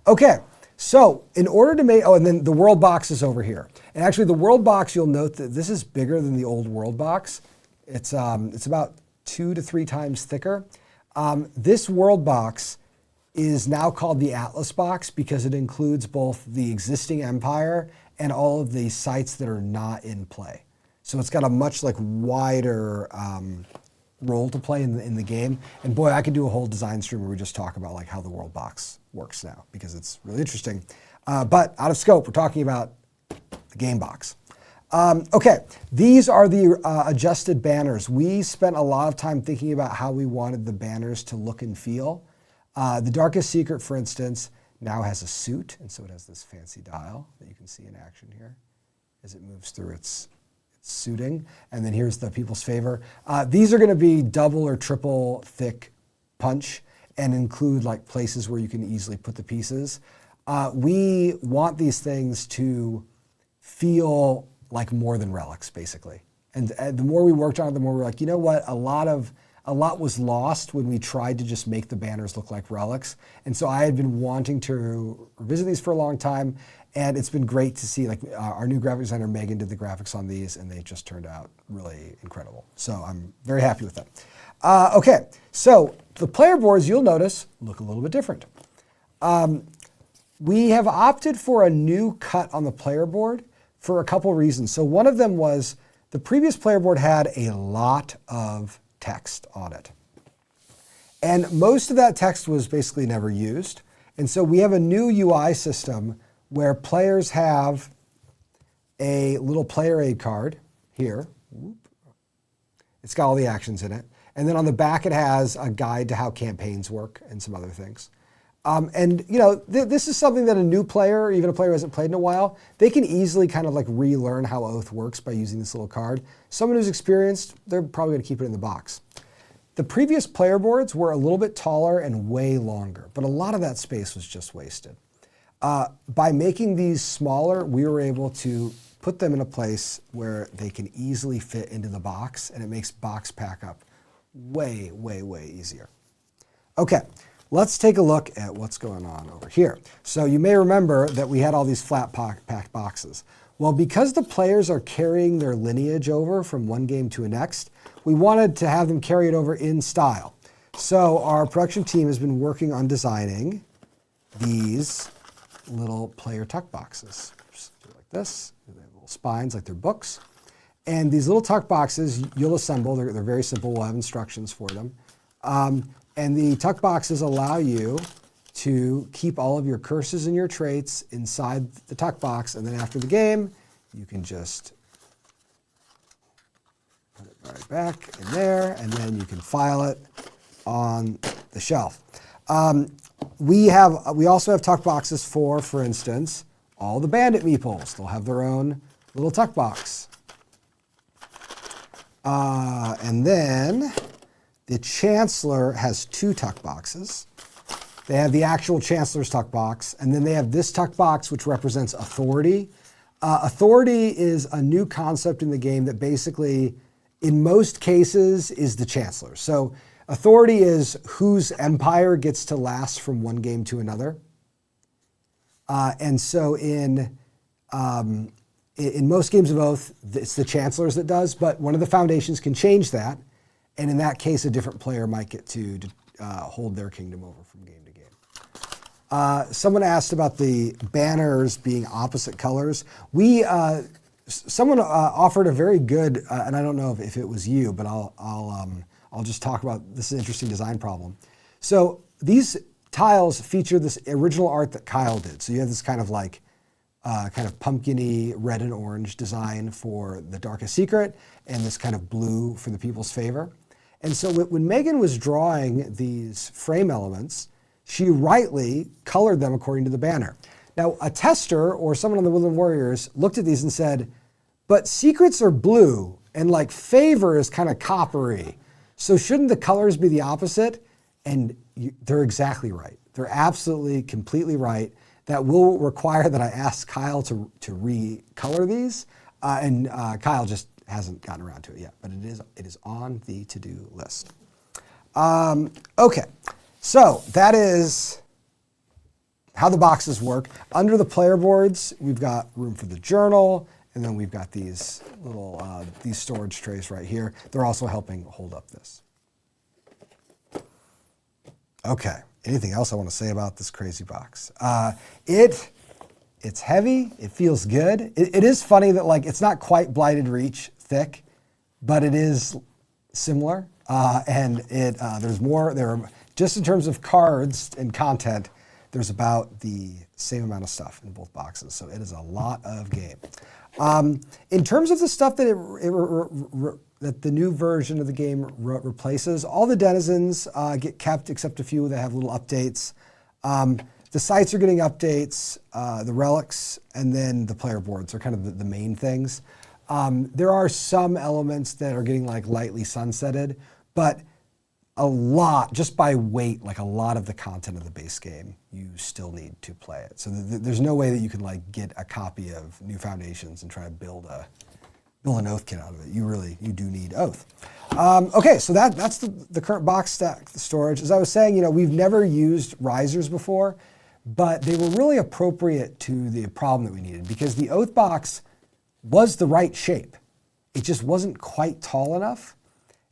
Okay, so in order to make, and then the world box is over here. And actually the world box, you'll note that this is bigger than the old world box. It's about 2 to 3 times thicker. This world box is now called the Atlas box because it includes both the existing empire and all of the sites that are not in play. So it's got a much wider role to play in the game. And boy, I could do a whole design stream where we just talk about how the world box works now because it's really interesting. But out of scope, we're talking about the game box. Okay, these are the adjusted banners. We spent a lot of time thinking about how we wanted the banners to look and feel. The Darkest Secret, for instance, now has a suit, and so it has this fancy dial that you can see in action here as it moves through its suiting. And then here's the People's Favor. These are going to be double or triple thick punch and include places where you can easily put the pieces. We want these things to feel like more than relics, basically. And the more we worked on it, the more we're like, you know what, a lot was lost when we tried to just make the banners look like relics. And so I had been wanting to revisit these for a long time, and it's been great to see our new graphic designer, Megan, did the graphics on these, and they just turned out really incredible. So I'm very happy with them. Okay, so the player boards, you'll notice, look a little bit different. We have opted for a new cut on the player board for a couple reasons. So one of them was the previous player board had a lot of text on it. And most of that text was basically never used. And so we have a new UI system where players have a little player aid card here. It's got all the actions in it. And then on the back it has a guide to how campaigns work and some other things. This is something that a new player, or even a player who hasn't played in a while, they can easily kind of relearn how Oath works by using this little card. Someone who's experienced, they're probably going to keep it in the box. The previous player boards were a little bit taller and way longer, but a lot of that space was just wasted. By making these smaller, we were able to put them in a place where they can easily fit into the box, and it makes box pack up way, way, way easier. Okay. Let's take a look at what's going on over here. So you may remember that we had all these flat packed boxes. Well, because the players are carrying their lineage over from one game to the next, we wanted to have them carry it over in style. So our production team has been working on designing these little player tuck boxes. Just do it like this. They have little spines like they're books. And these little tuck boxes you'll assemble. They're very simple. We'll have instructions for them. And the tuck boxes allow you to keep all of your curses and your traits inside the tuck box, and then after the game, you can just put it right back in there, and then you can file it on the shelf. We also have tuck boxes for instance, all the bandit meeples. They'll have their own little tuck box. And then the Chancellor has 2 tuck boxes. They have the actual Chancellor's tuck box, and then they have this tuck box, which represents authority. Authority is a new concept in the game that basically, in most cases, is the Chancellor. So authority is whose empire gets to last from one game to another. And so in most games of Oath, it's the Chancellors that does, but one of the foundations can change that. And in that case, a different player might get to hold their kingdom over from game to game. Someone asked about the banners being opposite colors. Someone offered a very good, and I don't know if it was you, but I'll just talk about this is an interesting design problem. So these tiles feature this original art that Kyle did. So you have this kind of like kind of pumpkin-y red and orange design for the Darkest Secret, and this kind of blue for the People's Favor. And so when Megan was drawing these frame elements, she rightly colored them according to the banner. Now, a tester or someone on the Woodland Warriors looked at these and said, but secrets are blue and like favor is kind of coppery. So shouldn't the colors be the opposite? And they're exactly right. They're absolutely, completely right. That will require that I ask Kyle to recolor these. And Kyle just hasn't gotten around to it yet, but it is on the to-do list. Okay, so that is how the boxes work. Under the player boards, we've got room for the journal, and then we've got these little these storage trays right here. They're also helping hold up this. Okay, anything else I want to say about this crazy box? It's heavy, it feels good. It is funny that like it's not quite Blighted Reach thick, but it is similar. And there's more, just in terms of cards and content, there's about the same amount of stuff in both boxes. So it is a lot of game. In terms of the stuff that that the new version of the game replaces, all the denizens get kept except a few that have little updates. The sites are getting updates, the relics, and then the player boards are kind of the main things. There are some elements that are getting like lightly sunsetted, but a lot, just by weight, like a lot of the content of the base game, you still need to play it. So there's no way that you can like get a copy of New Foundations and try to build an Oath kit out of it. You do need Oath. Okay, so that's the current box stack, the storage. As I was saying, we've never used risers before, but they were really appropriate to the problem that we needed because the Oath box was the right shape. It just wasn't quite tall enough.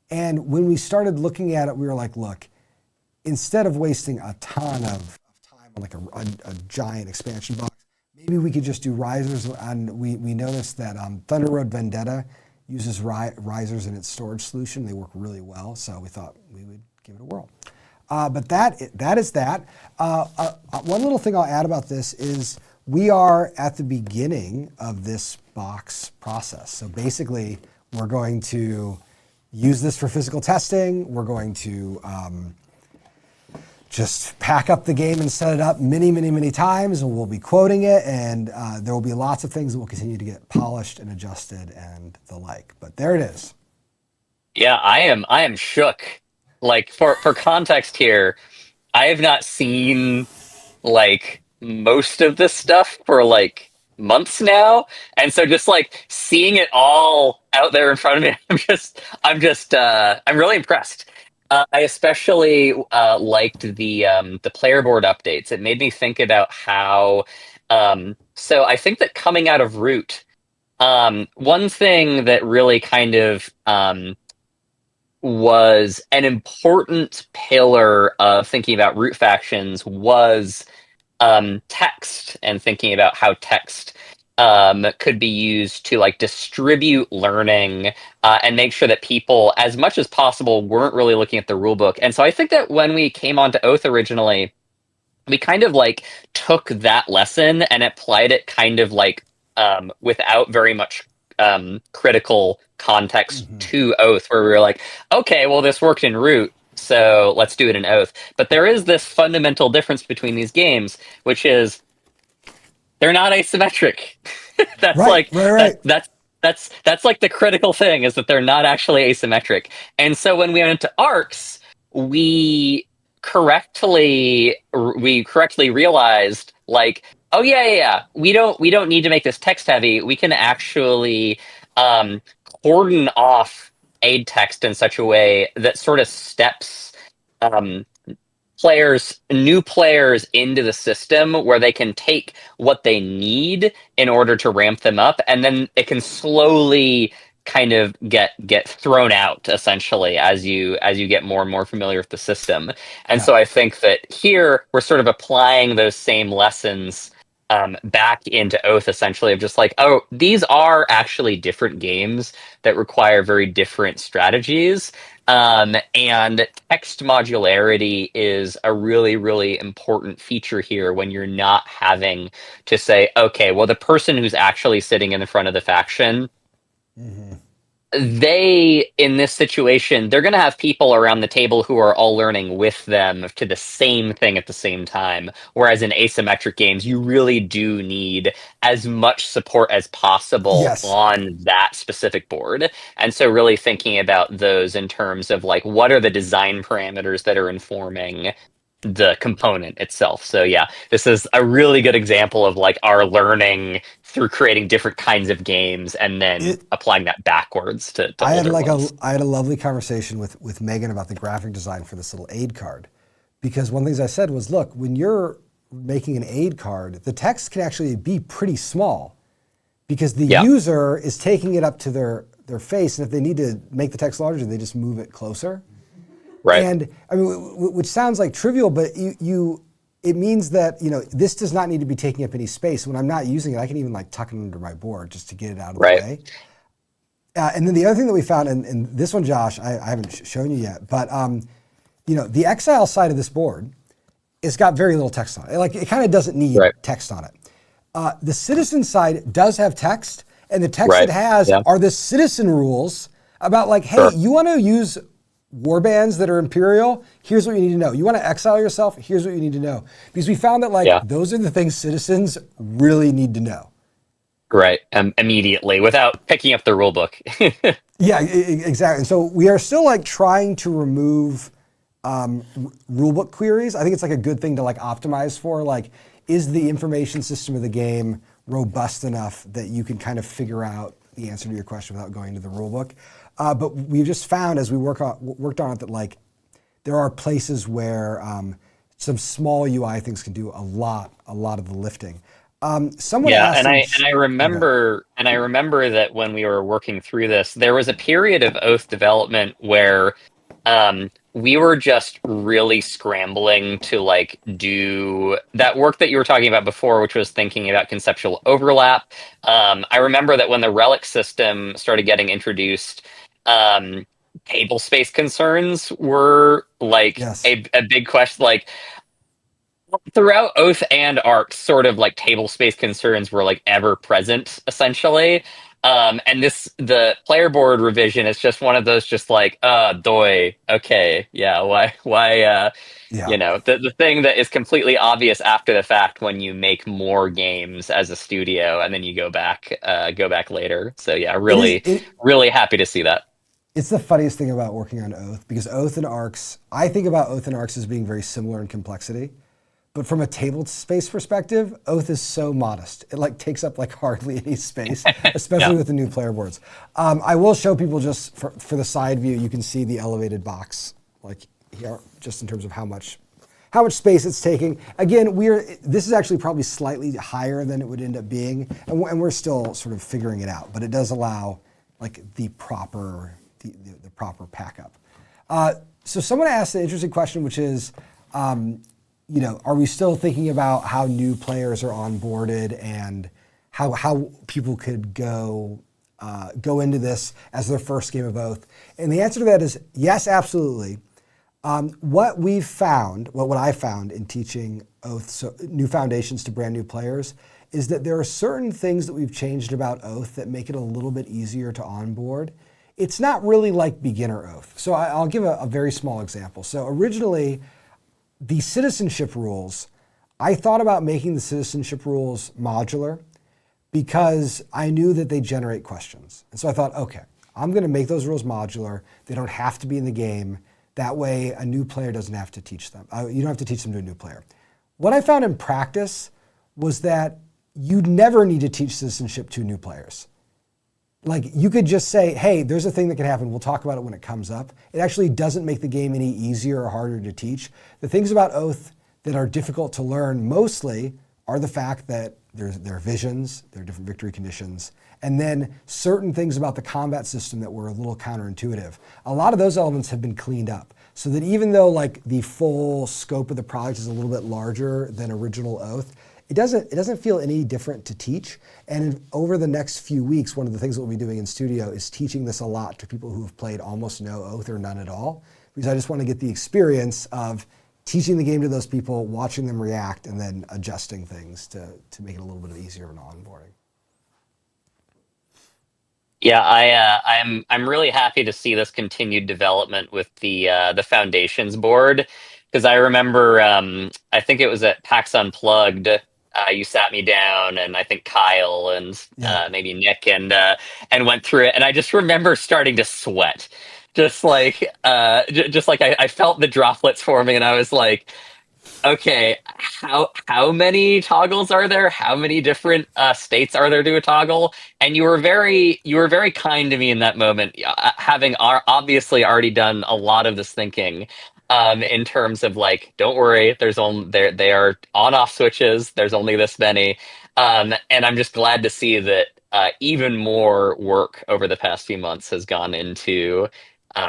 And when we started looking at it, we were like, look, instead of wasting a ton of time on like a giant expansion box, maybe we could just do risers. And we noticed that Thunder Road Vendetta uses risers in its storage solution. They work really well, so we thought we would give it a whirl. But that is that. One little thing I'll add about this is we are at the beginning of this box process. So basically, we're going to use this for physical testing. We're going to just pack up the game and set it up many times, and we'll be quoting it, and there will be lots of things that will continue to get polished and adjusted and the like. But there it is. Yeah, I am shook. Like for context here, I have not seen like most of this stuff for like months now, and so just like seeing it all out there in front of me, I'm really impressed. I especially liked the player board updates. It made me think about how. So I think that coming out of Root, one thing that really kind of was an important pillar of thinking about Root factions was text and thinking about how text could be used to like distribute learning and make sure that people, as much as possible, weren't really looking at the rule book. And so I think that when we came onto Oath originally, we kind of like took that lesson and applied it kind of like without very much critical context to Oath, where we were like, okay, well, this worked in Root, so let's do it in Oath. But there is this fundamental difference between these games, which is they're not asymmetric. That's right. That's like the critical thing, is that they're not actually asymmetric. And so when we went into ARCs, we correctly realized like, oh yeah, we don't need to make this text heavy. We can actually cordon off aid text in such a way that sort of steps new players into the system, where they can take what they need in order to ramp them up, and then it can slowly kind of get thrown out essentially as you get more and more familiar with the system. And Yeah. so I think that here we're sort of applying those same lessons back into Oath, essentially, of just like, oh, these are actually different games that require very different strategies. And text modularity is a really, really important feature here when you're not having to say, okay, well, the person who's actually sitting in the front of the faction, Hmm. they in this situation, they're going to have people around the table who are all learning with them to the same thing at the same time, whereas in asymmetric games you really do need as much support as possible Yes. on that specific board. And so really thinking about those in terms of like what are the design parameters that are informing the component itself. So yeah, this is a really good example of like our learning through creating different kinds of games and then It, applying that backwards to I had older like ones. I had a lovely conversation with Megan about the graphic design for this little aid card, because one of the things I said was, look, when you're making an aid card, the text can actually be pretty small, because the Yeah, user is taking it up to their face, and if they need to make the text larger, they just move it closer. right. And I mean, which sounds like trivial, but it means that, this does not need to be taking up any space. When I'm not using it, I can even like tuck it under my board just to get it out of the Right. way. And then the other thing that we found, and this one, Josh, I haven't shown you yet, but the Exile side of this board, it's got very little text on it. Like, it kind of doesn't need Right. text on it. The Citizen side does have text, and the text Right. it has Yeah. are the citizen rules about like, hey, Sure. you want to use warbands that are imperial? Here's what you need to know. You want to exile yourself? Here's what you need to know. Because we found that like Yeah. those are the things citizens really need to know. Right. Immediately without picking up the rule book. Yeah, exactly. And so we are still like trying to remove rulebook queries. I think it's like a good thing to like optimize for. Like, is the information system of the game robust enough that you can kind of figure out the answer to your question without going to the rulebook? But we've just found as we worked on it that like there are places where some small UI things can do a lot of the lifting. Someone Yeah, asked, okay, and I remember that when we were working through this, there was a period of Oath development where we were just really scrambling to like do that work that you were talking about before, which was thinking about conceptual overlap. I remember that when the relic system started getting introduced, um, table space concerns were like yes, a big question. Like throughout Oath and Arc, sort of like table space concerns were like ever present, essentially. And the player board revision is just one of those, just like, doy, okay, yeah, yeah. the thing that is completely obvious after the fact when you make more games as a studio and then you go back later. So yeah, It is. really, really happy to see that. It's the funniest thing about working on Oath, because Oath and Arcs, I think about Oath and Arcs as being very similar in complexity. But from a table space perspective, Oath is so modest. It like takes up like hardly any space, especially Yeah. with the new player boards. I will show people just for the side view, you can see the elevated box like here, just in terms of how much space it's taking. Again, this is actually probably slightly higher than it would end up being, and we're still sort of figuring it out. But it does allow like the proper pack up. So someone asked an interesting question, which is, are we still thinking about how new players are onboarded and how people could go into this as their first game of Oath? And the answer to that is yes, absolutely. What I found in teaching Oath, so new foundations to brand new players, is that there are certain things that we've changed about Oath that make it a little bit easier to onboard. It's not really like beginner Oath. So I'll give a very small example. So originally, the citizenship rules, I thought about making the citizenship rules modular because I knew that they generate questions. And so I thought, okay, I'm going to make those rules modular. They don't have to be in the game. That way, a new player doesn't have to teach them. You don't have to teach them to a new player. What I found in practice was that you never need to teach citizenship to new players. Like, you could just say, hey, there's a thing that can happen. We'll talk about it when it comes up. It actually doesn't make the game any easier or harder to teach. The things about Oath that are difficult to learn mostly are the fact that their visions, their different victory conditions, and then certain things about the combat system that were a little counterintuitive. A lot of those elements have been cleaned up, so that even though like the full scope of the project is a little bit larger than original Oath, it doesn't feel any different to teach. And over the next few weeks, one of the things that we'll be doing in studio is teaching this a lot to people who have played almost no Oath or none at all, because I just want to get the experience of teaching the game to those people, watching them react, and then adjusting things to make it a little bit easier in onboarding. Yeah, I'm really happy to see this continued development with the Foundations board, because I remember I think it was at PAX Unplugged. You sat me down, and I think Kyle and Yeah. maybe Nick and went through it, and I just remember starting to sweat, just like just like I felt the droplets forming, and I was like, okay, how many toggles are there? How many different states are there to a toggle? And you were very kind to me in that moment, having obviously already done a lot of this thinking, in terms of like, don't worry, there's only they are on off switches. There's only this many, and I'm just glad to see that even more work over the past few months has gone into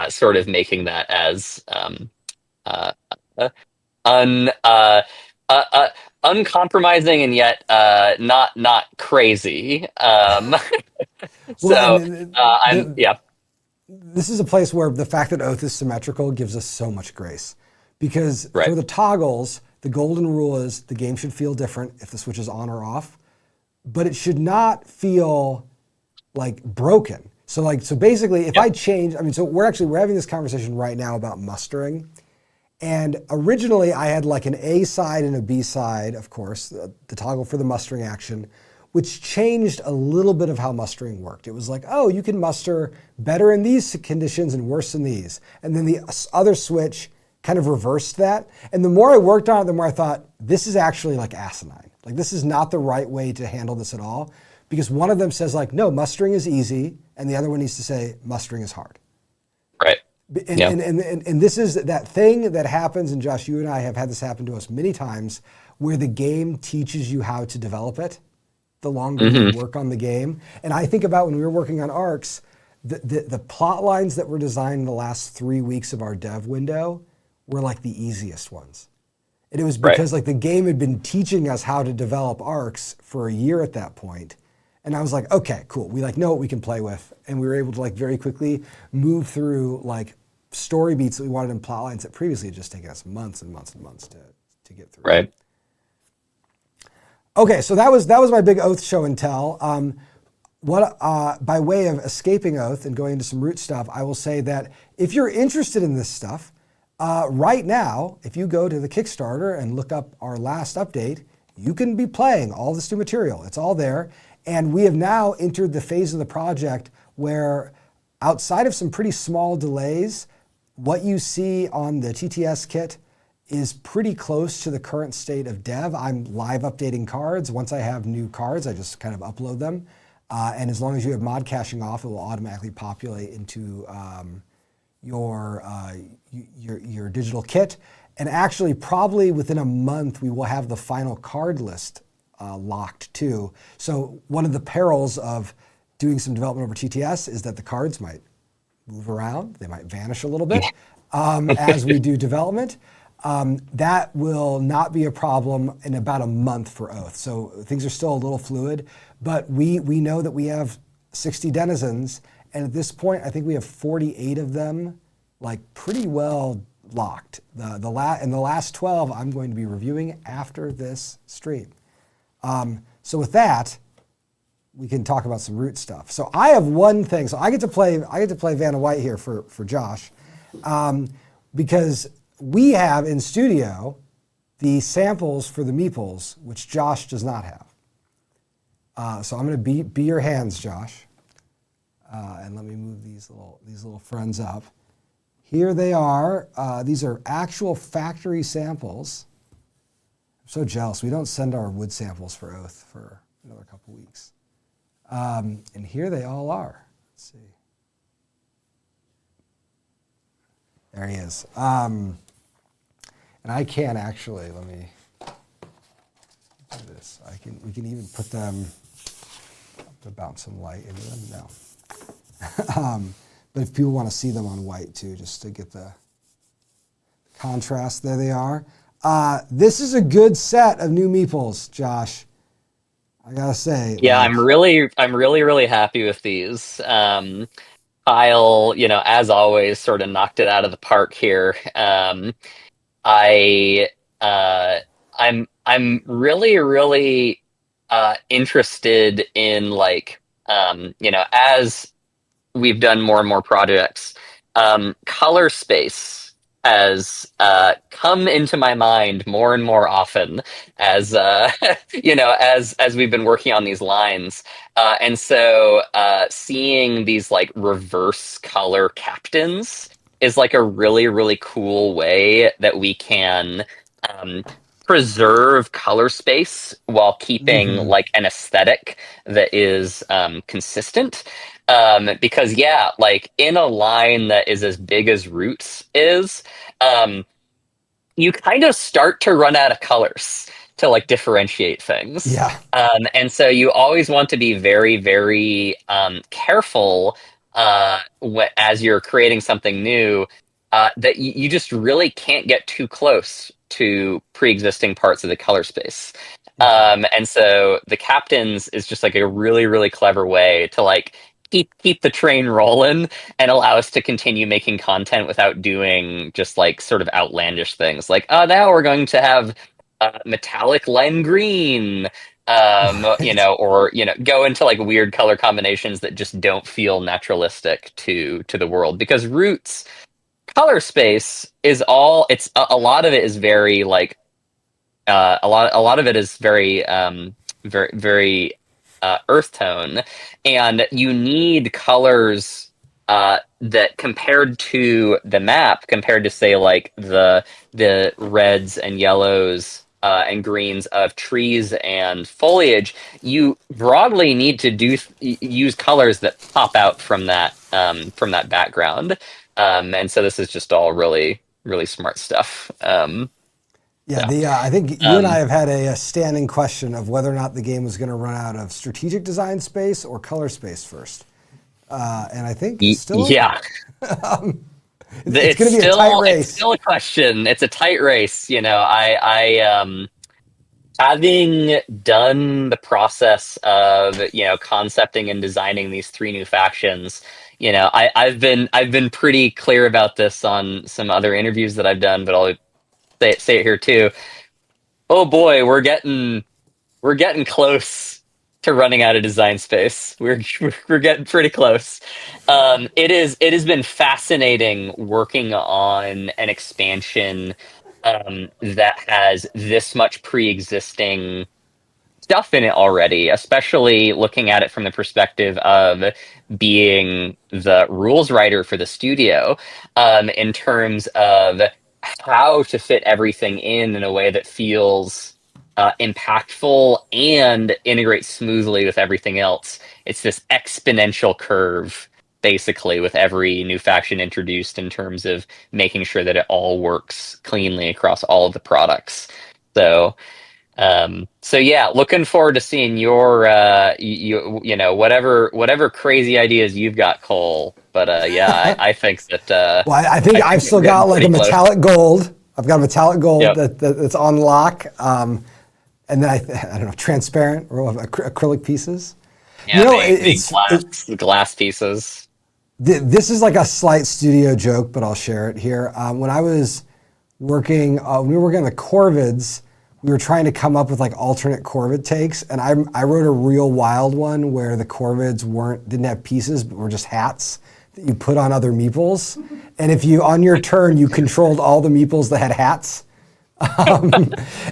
sort of making that as uh, un uh, uh, uncompromising and yet not crazy. Well, So and I'm yeah, this is a place where the fact that Oath is symmetrical gives us so much grace. Because right, for the toggles, the golden rule is the game should feel different if the switch is on or off, but it should not feel like broken. So basically, if yeah, I change, I mean, so we're having this conversation right now about mustering. And originally I had like an A side and a B side, of course, the toggle for the mustering action, which changed a little bit of how mustering worked. It was like, oh, you can muster better in these conditions and worse in these. And then the other switch kind of reversed that. And the more I worked on it, the more I thought, this is actually like asinine. Like this is not the right way to handle this at all. Because one of them says like, no, mustering is easy. And the other one needs to say mustering is hard. right, And, yeah, and, and, and this is that thing that happens, and Josh, you and I have had this happen to us many times, where the game teaches you how to develop it the longer you hmm work on the game. And I think about when we were working on ARCs, the plot lines that were designed in the last 3 weeks of our dev window were like the easiest ones. And it was right, because like the game had been teaching us how to develop ARCs for a year at that point. And I was like, okay, cool. We like know what we can play with. And we were able to like very quickly move through like story beats that we wanted in plot lines that previously had just taken us months and months and months to get through. right. Okay, so that was my big Oath show and tell. By way of escaping Oath and going into some root stuff, I will say that if you're interested in this stuff, right now, if you go to the Kickstarter and look up our last update, you can be playing all this new material. It's all there. And we have now entered the phase of the project where, outside of some pretty small delays, what you see on the TTS kit is pretty close to the current state of dev. I'm live updating cards. Once I have new cards, I just kind of upload them. And as long as you have mod caching off, it will automatically populate into your digital kit. And actually, probably within a month, we will have the final card list locked too. So one of the perils of doing some development over TTS is that the cards might move around. They might vanish a little bit as we do development. That will not be a problem in about a month for Oath. So things are still a little fluid, but we know that we have 60 denizens, and at this point, I think we have 48 of them, like pretty well locked. And the last 12, I'm going to be reviewing after this stream. So with that, we can talk about some root stuff. So I have one thing. So I get to play Vanna White here for Josh, because we have in studio the samples for the meeples, which Josh does not have. So I'm going to be your hands, Josh, and let me move these little friends up. Here they are. These are actual factory samples. I'm so jealous. We don't send our wood samples for Oath for another couple weeks. And here they all are. Let's see. There he is. And I can actually, let me do this. this. We can even put them to bounce some light into them. No. But if people want to see them on white too, just to get the contrast, there they are. This is a good set of new meeples, Josh. I gotta say. Yeah, I'm really happy with these. Kyle, as always, sort of knocked it out of the park here. I I'm really interested in like as we've done more and more projects, color space has come into my mind more and more often as as we've been working on these lines, and so seeing these like reverse color captains is like a really cool way that we can um, preserve color space while keeping Mhm. like an aesthetic that is consistent. Because yeah, like in a line that is as big as Roots is, um, you kind of start to run out of colors to like differentiate things. Yeah. And so you always want to be very careful as you're creating something new, that you just really can't get too close to pre-existing parts of the color space. And so the captains is just like a really clever way to like keep the train rolling and allow us to continue making content without doing just like sort of outlandish things like, oh, now we're going to have metallic lime green, Right. or go into like weird color combinations that just don't feel naturalistic to the world, because Roots color space is all it's a lot of it is very like a lot of it is very very earth tone, and you need colors that compared to the map, compared to say like the reds and yellows and greens of trees and foliage, you broadly need to use colors that pop out from that background. And so this is just all really smart stuff. Yeah, Yeah. I think you and I Um, have had a standing question of whether or not the game was going to run out of strategic design space or color space first. And I think it's still open. yeah, It's going to be a tight it's race. still a question. It's a tight race. I having done the process of concepting and designing these three new factions. I've been pretty clear about this on some other interviews that I've done, but I'll say it here too. Oh boy, we're getting close to running out of design space. We're getting pretty close. It has been fascinating working on an expansion that has this much pre-existing stuff in it already, especially looking at it from the perspective of being the rules writer for the studio, in terms of how to fit everything in a way that feels impactful and integrates smoothly with everything else. It's this exponential curve, basically, with every new faction introduced, in terms of making sure that it all works cleanly across all of the products. So so yeah, looking forward to seeing your whatever crazy ideas you've got, Cole. But yeah, I think that Well, I think I I've think still we're getting got like pretty a close. metallic gold. I've got a metallic gold Yep. that's on lock. And then I don't know, transparent or acrylic pieces. You Yeah, know, big glass pieces. this is like a slight studio joke, but I'll share it here. When I was when we were working on the Corvids, we were trying to come up with like alternate Corvid takes, and I wrote a real wild one where the Corvids didn't have pieces, but were just hats that you put on other meeples. And if you on your turn you controlled all the meeples that had hats.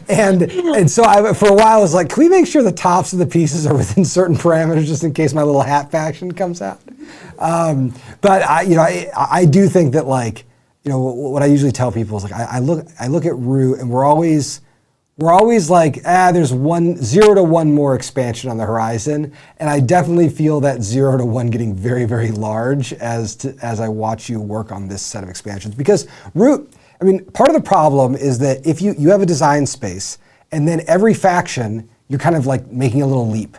And so for a while I was like, can we make sure the tops of the pieces are within certain parameters just in case my little hat faction comes out? But I do think that like, what I usually tell people is like, I look at Root and we're always like, there's 0 to 1 more expansion on the horizon. And I definitely feel that 0 to 1 getting very large as I watch you work on this set of expansions. Because Root, I mean, part of the problem is that if you have a design space and then every faction, you're kind of like making a little leap.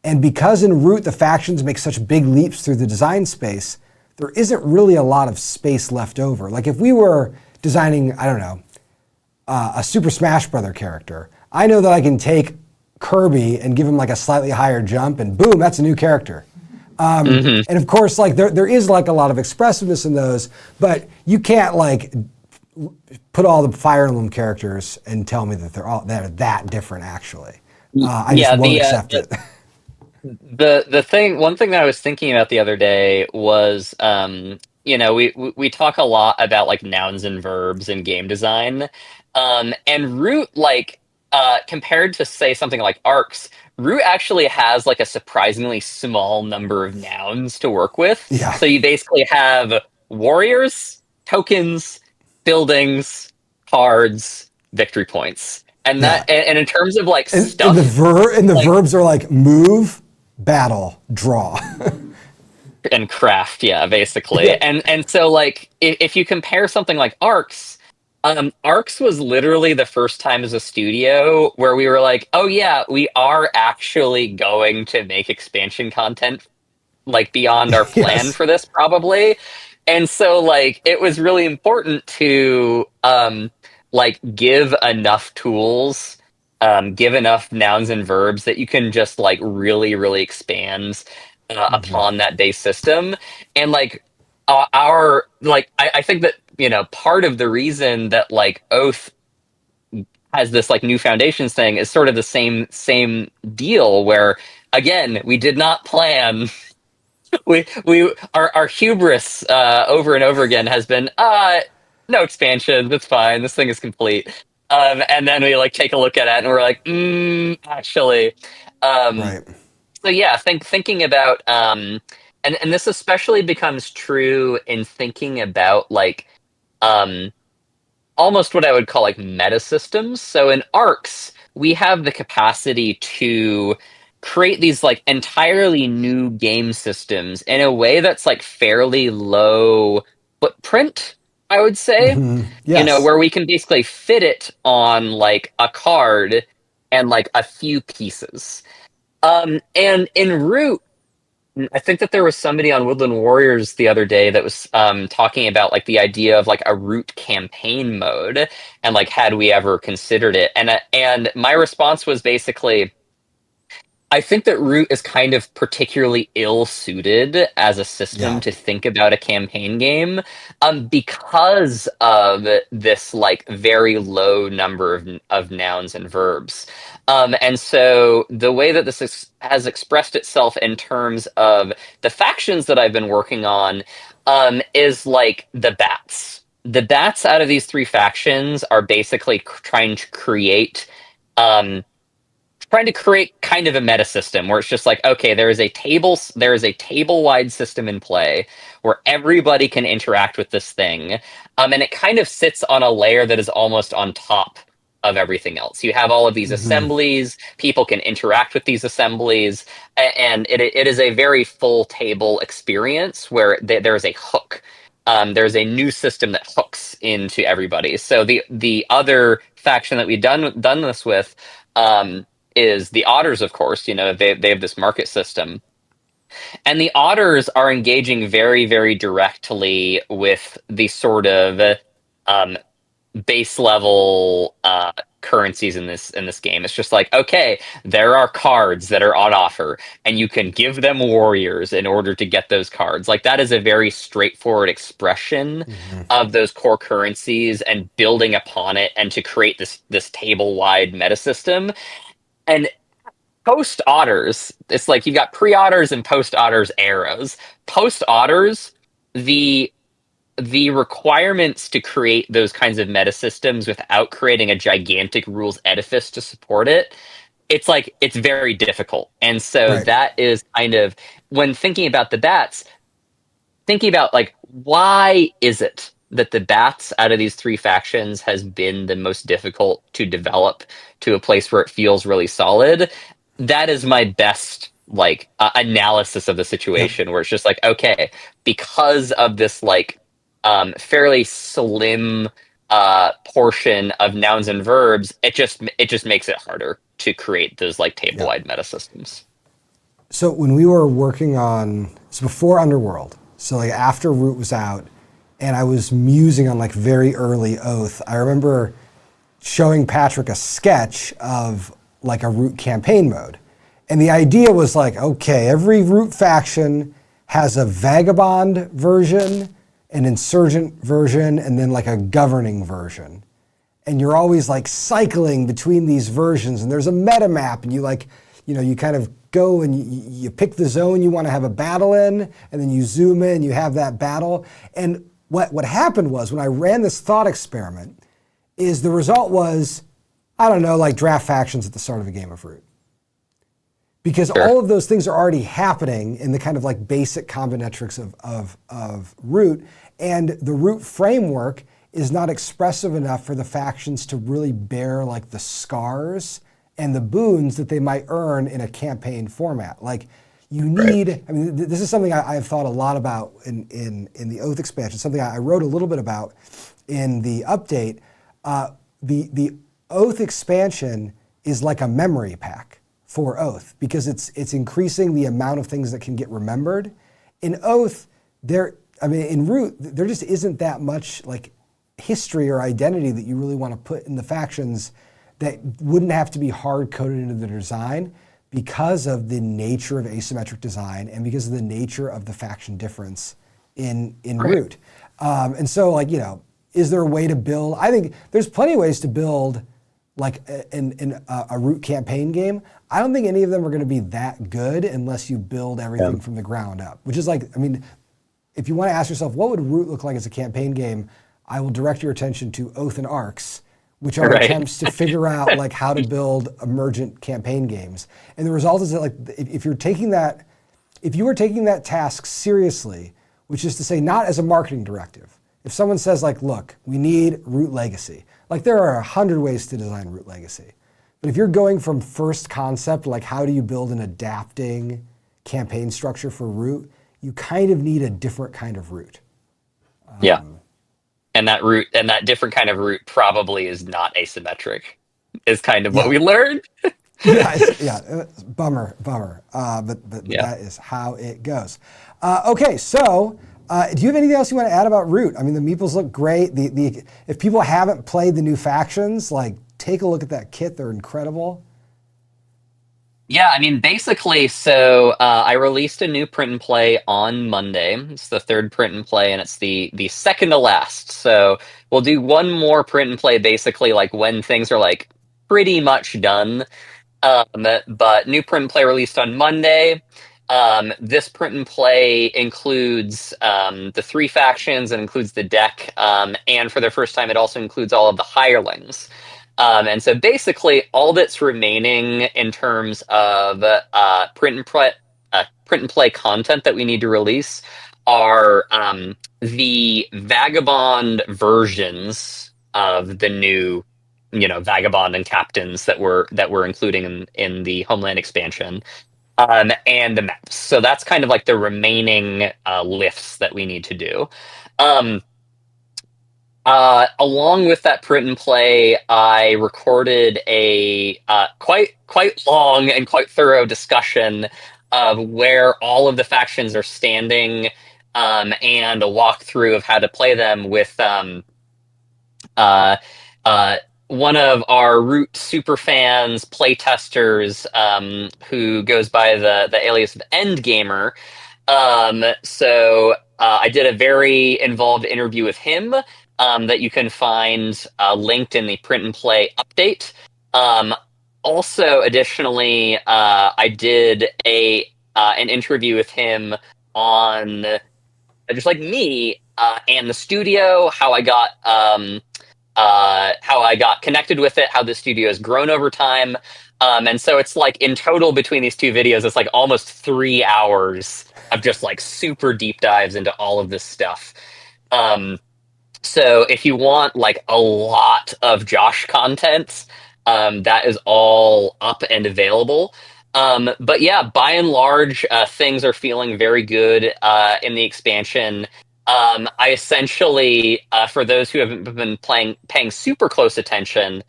And because in Root the factions make such big leaps through the design space, there isn't really a lot of space left over. Like if we were designing, I don't know, a Super Smash Brother character, I know that I can take Kirby and give him like a slightly higher jump, and boom, that's a new character. And of course, like there is like a lot of expressiveness in those, but you can't like put all the Fire Emblem characters and tell me that they're that different. Actually, I just won't accept it. One thing that I was thinking about the other day was, we talk a lot about like nouns and verbs in game design, and Root, like, compared to say something like Arcs, Root actually has like a surprisingly small number of nouns to work with. Yeah. So you basically have warriors, tokens, buildings, cards, victory points, and and in terms of like stuff, and the verbs are like move, battle, draw. and craft, yeah, basically. Yeah. And so like if you compare something like Arcs, Arcs was literally the first time as a studio where we were like, oh yeah, we are actually going to make expansion content like beyond our plan Yes. for this probably. And so like it was really important to like give enough tools, give enough nouns and verbs that you can just like really, really expand upon that base system. And like our like I think that, part of the reason that like Oath has this like new foundations thing is sort of the same deal where, again, we did not plan. We our hubris over and over again has been no expansion, that's fine, this thing is complete. And then we like take a look at it and we're like, actually. um Right. so yeah, thinking about and this especially becomes true in thinking about like um almost what I would call like meta systems. So in Arcs, we have the capacity to create these like entirely new game systems in a way that's like fairly low footprint, I would say. Yes. Where we can basically fit it on like a card and like a few pieces. And in Root, I think that there was somebody on Woodland Warriors the other day that was talking about like the idea of like a root campaign mode, and like had we ever considered it, and my response was basically, I think that Root is kind of particularly ill-suited as a system Yeah. to think about a campaign game, because of this like very low number of nouns and verbs. And so the way that has expressed itself in terms of the factions that I've been working on, is like the bats. The bats out of these three factions are basically um, trying to create kind of a meta system where it's just like, okay, there is a table wide system in play where everybody can interact with this thing, and it kind of sits on a layer that is almost on top of everything else. You have all of these assemblies, people can interact with these assemblies, and it is a very full table experience where there is a hook. There's a new system that hooks into everybody. So the other faction that we've done this with, is the Otters, of course. They have this market system, and the Otters are engaging very, very directly with the sort of um, base level currencies in this game. It's just like, okay, there are cards that are on offer, and you can give them warriors in order to get those cards. Like that is a very straightforward expression of those core currencies and building upon it, and to create this table wide meta system. And post Otters, it's like you've got pre Otters and post Otters eras. Post Otters, the requirements to create those kinds of meta systems without creating a gigantic rules edifice to support it, it's like it's very difficult. And so Right. that is kind of, when thinking about the bats, thinking about like, why is it that the bats out of these three factions has been the most difficult to develop to a place where it feels really solid? That is my best like analysis of the Yep. situation, where it's just like, okay, because of this like fairly slim portion of nouns and verbs, it just makes it harder to create those like Yeah. table-wide meta systems. So when we were working on, it's before Underworld, so like after Root was out, and I was musing on like very early Oath, I remember showing Patrick a sketch of like a Root campaign mode. And the idea was like, okay, every Root faction has a vagabond version, an insurgent version, and then like a governing version. And you're always like cycling between these versions, and there's a meta map, and you like, you kind of go and you pick the zone you want to have a battle in, and then you zoom in, you have that battle. And what happened was when I ran this thought experiment, is the result was, I don't know, like draft factions at the start of a game of Root. Because Sure. all of those things are already happening in the kind of like basic combinatorics of Root. And the Root framework is not expressive enough for the factions to really bear like the scars and the boons that they might earn in a campaign format. Like you need, I mean, this is something I've thought a lot about in the Oath expansion, something I wrote a little bit about in the update. The Oath expansion is like a memory pack for Oath because it's increasing the amount of things that can get remembered. In Oath, in Root, there just isn't that much like history or identity that you really want to put in the factions that wouldn't have to be hard coded into the design because of the nature of asymmetric design and because of the nature of the faction difference in Right. Root. And so like, is there a way to build? I think there's plenty of ways to build like a Root campaign game. I don't think any of them are going to be that good unless you build everything from the ground up, which is like, I mean, if you want to ask yourself, what would Root look like as a campaign game? I will direct your attention to Oath and Arcs, which are Right. attempts to figure out like how to build emergent campaign games. And the result is that like if you are taking that task seriously, which is to say not as a marketing directive. If someone says like, look, we need Root Legacy, like there are 100 ways to design Root Legacy. But if you're going from first concept, like how do you build an adapting campaign structure for Root, you kind of need a different kind of Root. Yeah. And that different kind of route probably is not asymmetric, is kind of what Yeah. we learned. Yeah, it's bummer. But Yeah. that is how it goes. Okay, so do you have anything else you want to add about Root? I mean, the meeples look great. If people haven't played the new factions, like take a look at that kit. They're incredible. Yeah, I mean, basically, so I released a new print and play on Monday. It's the third print and play, and it's the second to last. So we'll do one more print and play, basically, like when things are like pretty much done. But new print and play released on Monday. This print and play includes the three factions and includes the deck. And for the first time, it also includes all of the hirelings. And so basically, all that's remaining in terms of print and play content that we need to release are the vagabond versions of the new, vagabond and captains that we're including in the Homeland expansion, and the maps. So that's kind of like the remaining lifts that we need to do. Um, Along with that print and play, I recorded a quite long and quite thorough discussion of where all of the factions are standing, and a walkthrough of how to play them with uh, uh, one of our Root super fans, playtesters, who goes by the alias of Endgamer. So I did a very involved interview with him, that you can find linked in the print and play update. Um, Also, additionally, I did an interview with him on just like me and the studio, how I got connected with it, how the studio has grown over time. And so it's like in total between these two videos, it's like almost 3 hours of just like super deep dives into all of this stuff. Um, so if you want like a lot of Josh content, that is all up and available. But yeah, by and large, things are feeling very good in the expansion. I essentially, for those who haven't been paying super close attention,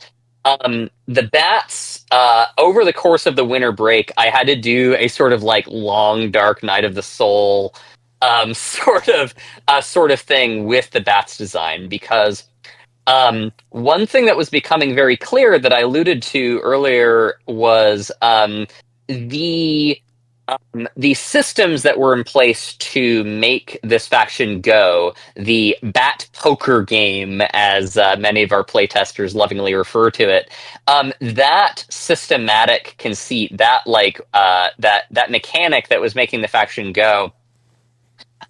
the bats, over the course of the winter break, I had to do a sort of like long dark night of the soul, sort of thing with the bats design because one thing that was becoming very clear that I alluded to earlier was the the systems that were in place to make this faction go, the bat poker game, as many of our playtesters lovingly refer to it, that systematic conceit, that mechanic that was making the faction go,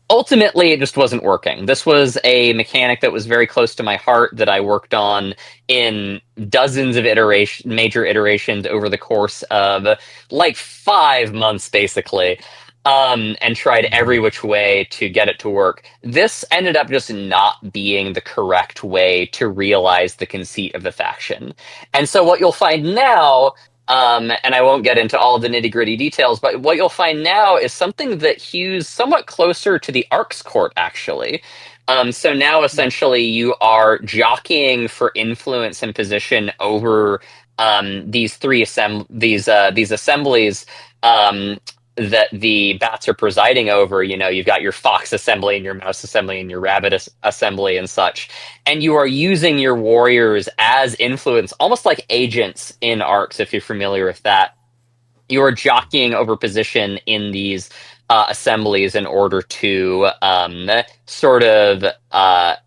ultimately it just wasn't working. This was a mechanic that was very close to my heart that I worked on in dozens of major iterations over the course of like 5 months basically, and tried every which way to get it to work. This ended up just not being the correct way to realize the conceit of the faction. And so what you'll find now, and I won't get into all of the nitty gritty details, but what you'll find now is something that hews somewhat closer to the Arcs Court, actually. So now essentially you are jockeying for influence and position over these assemblies, that the bats are presiding over. You know, you've got your fox assembly and your mouse assembly and your rabbit assembly and such, and you are using your warriors as influence, almost like agents in Arcs, if you're familiar with that. You are jockeying over position in these assemblies in order to sort of have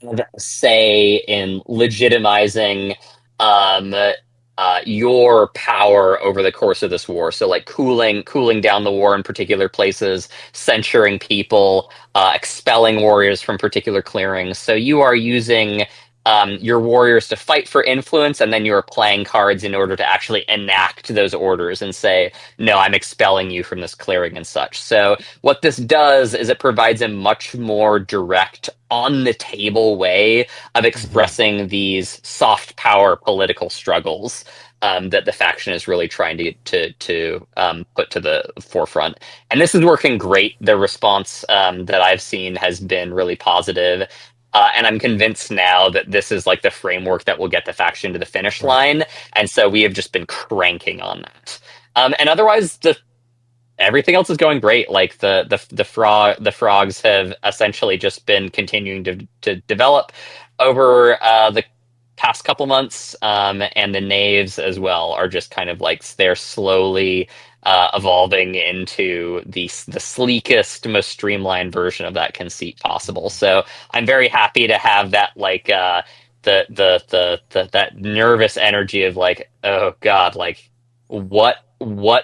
a say in legitimizing um, your power over the course of this war. So, like cooling down the war in particular places, censuring people, expelling warriors from particular clearings. So you are using your warriors to fight for influence, and then you are playing cards in order to actually enact those orders and say, "No, I'm expelling you from this clearing" and such. So what this does is it provides a much more direct, on the table way of expressing these soft power political struggles, that the faction is really trying to put to the forefront. And this is working great. The response that I've seen has been really positive. And I'm convinced now that this is like the framework that will get the faction to the finish Right. line. And so we have just been cranking on that. And otherwise, everything else is going great. Like the frogs have essentially just been continuing to develop over the past couple months, and the knaves as well are just kind of like they're slowly evolving into the sleekest, most streamlined version of that conceit possible. So I'm very happy to have that like that nervous energy of like, oh god, like what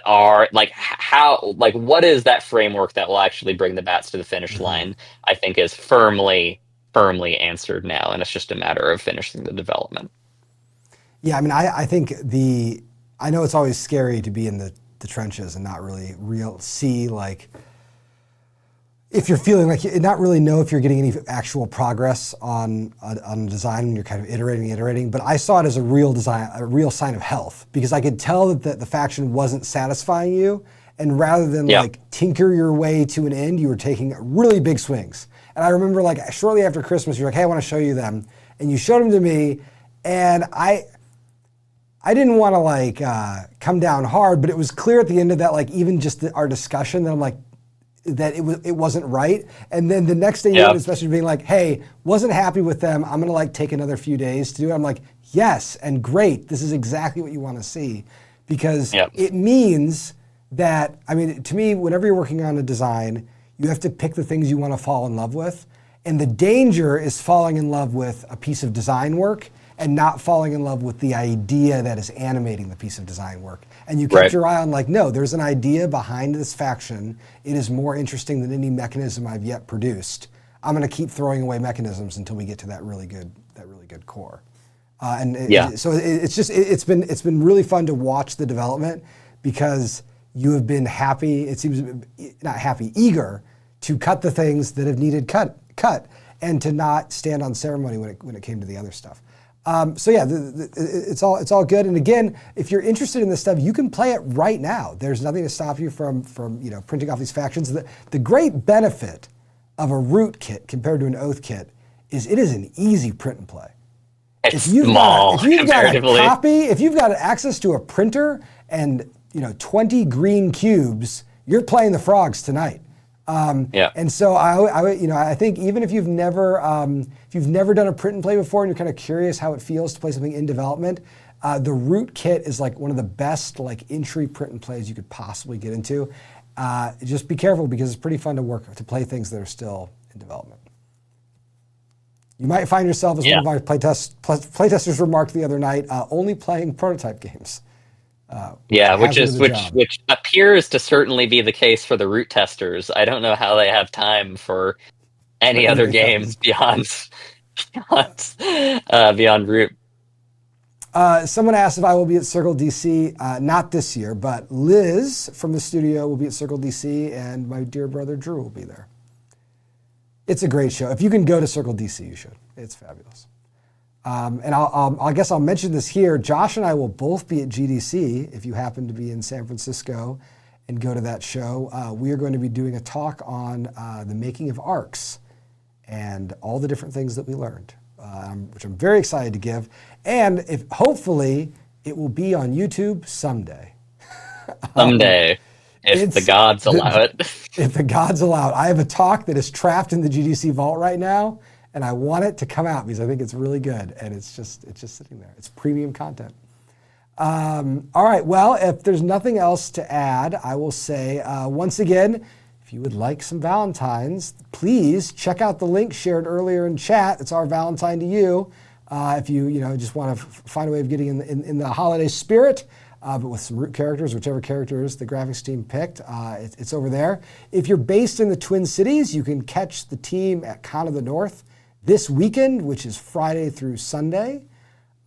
are like how like what is that framework that will actually bring the bats to the finish Mhm. line, I think is firmly answered now, and it's just a matter of finishing the development. Yeah, I mean, I think I know it's always scary to be in the trenches and not really see like if you're feeling like not really know if you're getting any actual progress on design when you're kind of iterating. But I saw it as a real sign of health because I could tell that the faction wasn't satisfying you, and rather than Yeah. like tinker your way to an end, you were taking really big swings. And I remember like shortly after Christmas, you're like, "Hey, I want to show you them," and you showed them to me, and I didn't want to like come down hard, but it was clear at the end of that, like even just our discussion, that I'm like that it wasn't right. And then the next day you Yeah. get this message being like, "Hey, wasn't happy with them. I'm gonna like take another few days to do it." I'm like, "Yes, and great. This is exactly what you want to see," because Yeah. it means that I mean to me, whenever you're working on a design, you have to pick the things you want to fall in love with, and the danger is falling in love with a piece of design work and not falling in love with the idea that is animating the piece of design work. And you kept Right. your eye on like, no, there's an idea behind this faction. It is more interesting than any mechanism I've yet produced. I'm going to keep throwing away mechanisms until we get to that really good core. Yeah. So it's been really fun to watch the development because you have been happy. It seems not happy, eager to cut the things that have needed cut, and to not stand on ceremony when it came to the other stuff. So yeah, it's all good. And again, if you're interested in this stuff, you can play it right now. There's nothing to stop you from printing off these factions. The great benefit of a root kit compared to an oath kit is it is an easy print and play. It's small comparatively. If you've got access to a printer and 20 green cubes, you're playing the Frogs tonight. And so I think even if you've never done a print and play before and you're kind of curious how it feels to play something in development, the root kit is like one of the best like entry print and plays you could possibly get into. Just be careful because it's pretty fun to play things that are still in development. You might find yourself as one of our playtesters remarked the other night, only playing prototype games. Which appears to certainly be the case for the root testers. I don't know how they have time for any other games beyond root. Someone asked if I will be at Circle DC. Not this year, but Liz from the studio will be at Circle DC, and my dear brother Drew will be there. It's a great show. If you can go to Circle DC, you should. It's fabulous. And I guess I'll mention this here. Josh and I will both be at GDC if you happen to be in San Francisco and go to that show. We are going to be doing a talk on the making of ARX and all the different things that we learned, which I'm very excited to give. And hopefully it will be on YouTube someday. Someday. If the gods allow it. If the gods allow it. I have a talk that is trapped in the GDC vault right now, and I want it to come out because I think it's really good, and it's just sitting there. It's premium content. All right, well, if there's nothing else to add, I will say once again, if you would like some Valentines, please check out the link shared earlier in chat. It's our Valentine to you. If you just want to find a way of getting in the holiday spirit. But with some root characters, whichever characters the graphics team picked, it's over there. If you're based in the Twin Cities, you can catch the team at Con of the North this weekend, which is Friday through Sunday.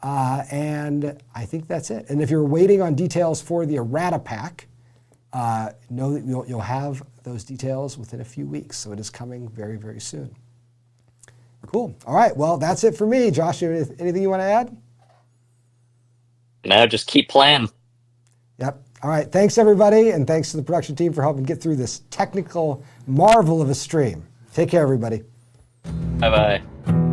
And I think that's it. And if you're waiting on details for the errata pack, know that you'll have those details within a few weeks. So it is coming very, very soon. Cool. All right. Well, that's it for me. Josh, anything you want to add? No, just keep playing. Yep. All right. Thanks, everybody. And thanks to the production team for helping get through this technical marvel of a stream. Take care, everybody. Bye-bye.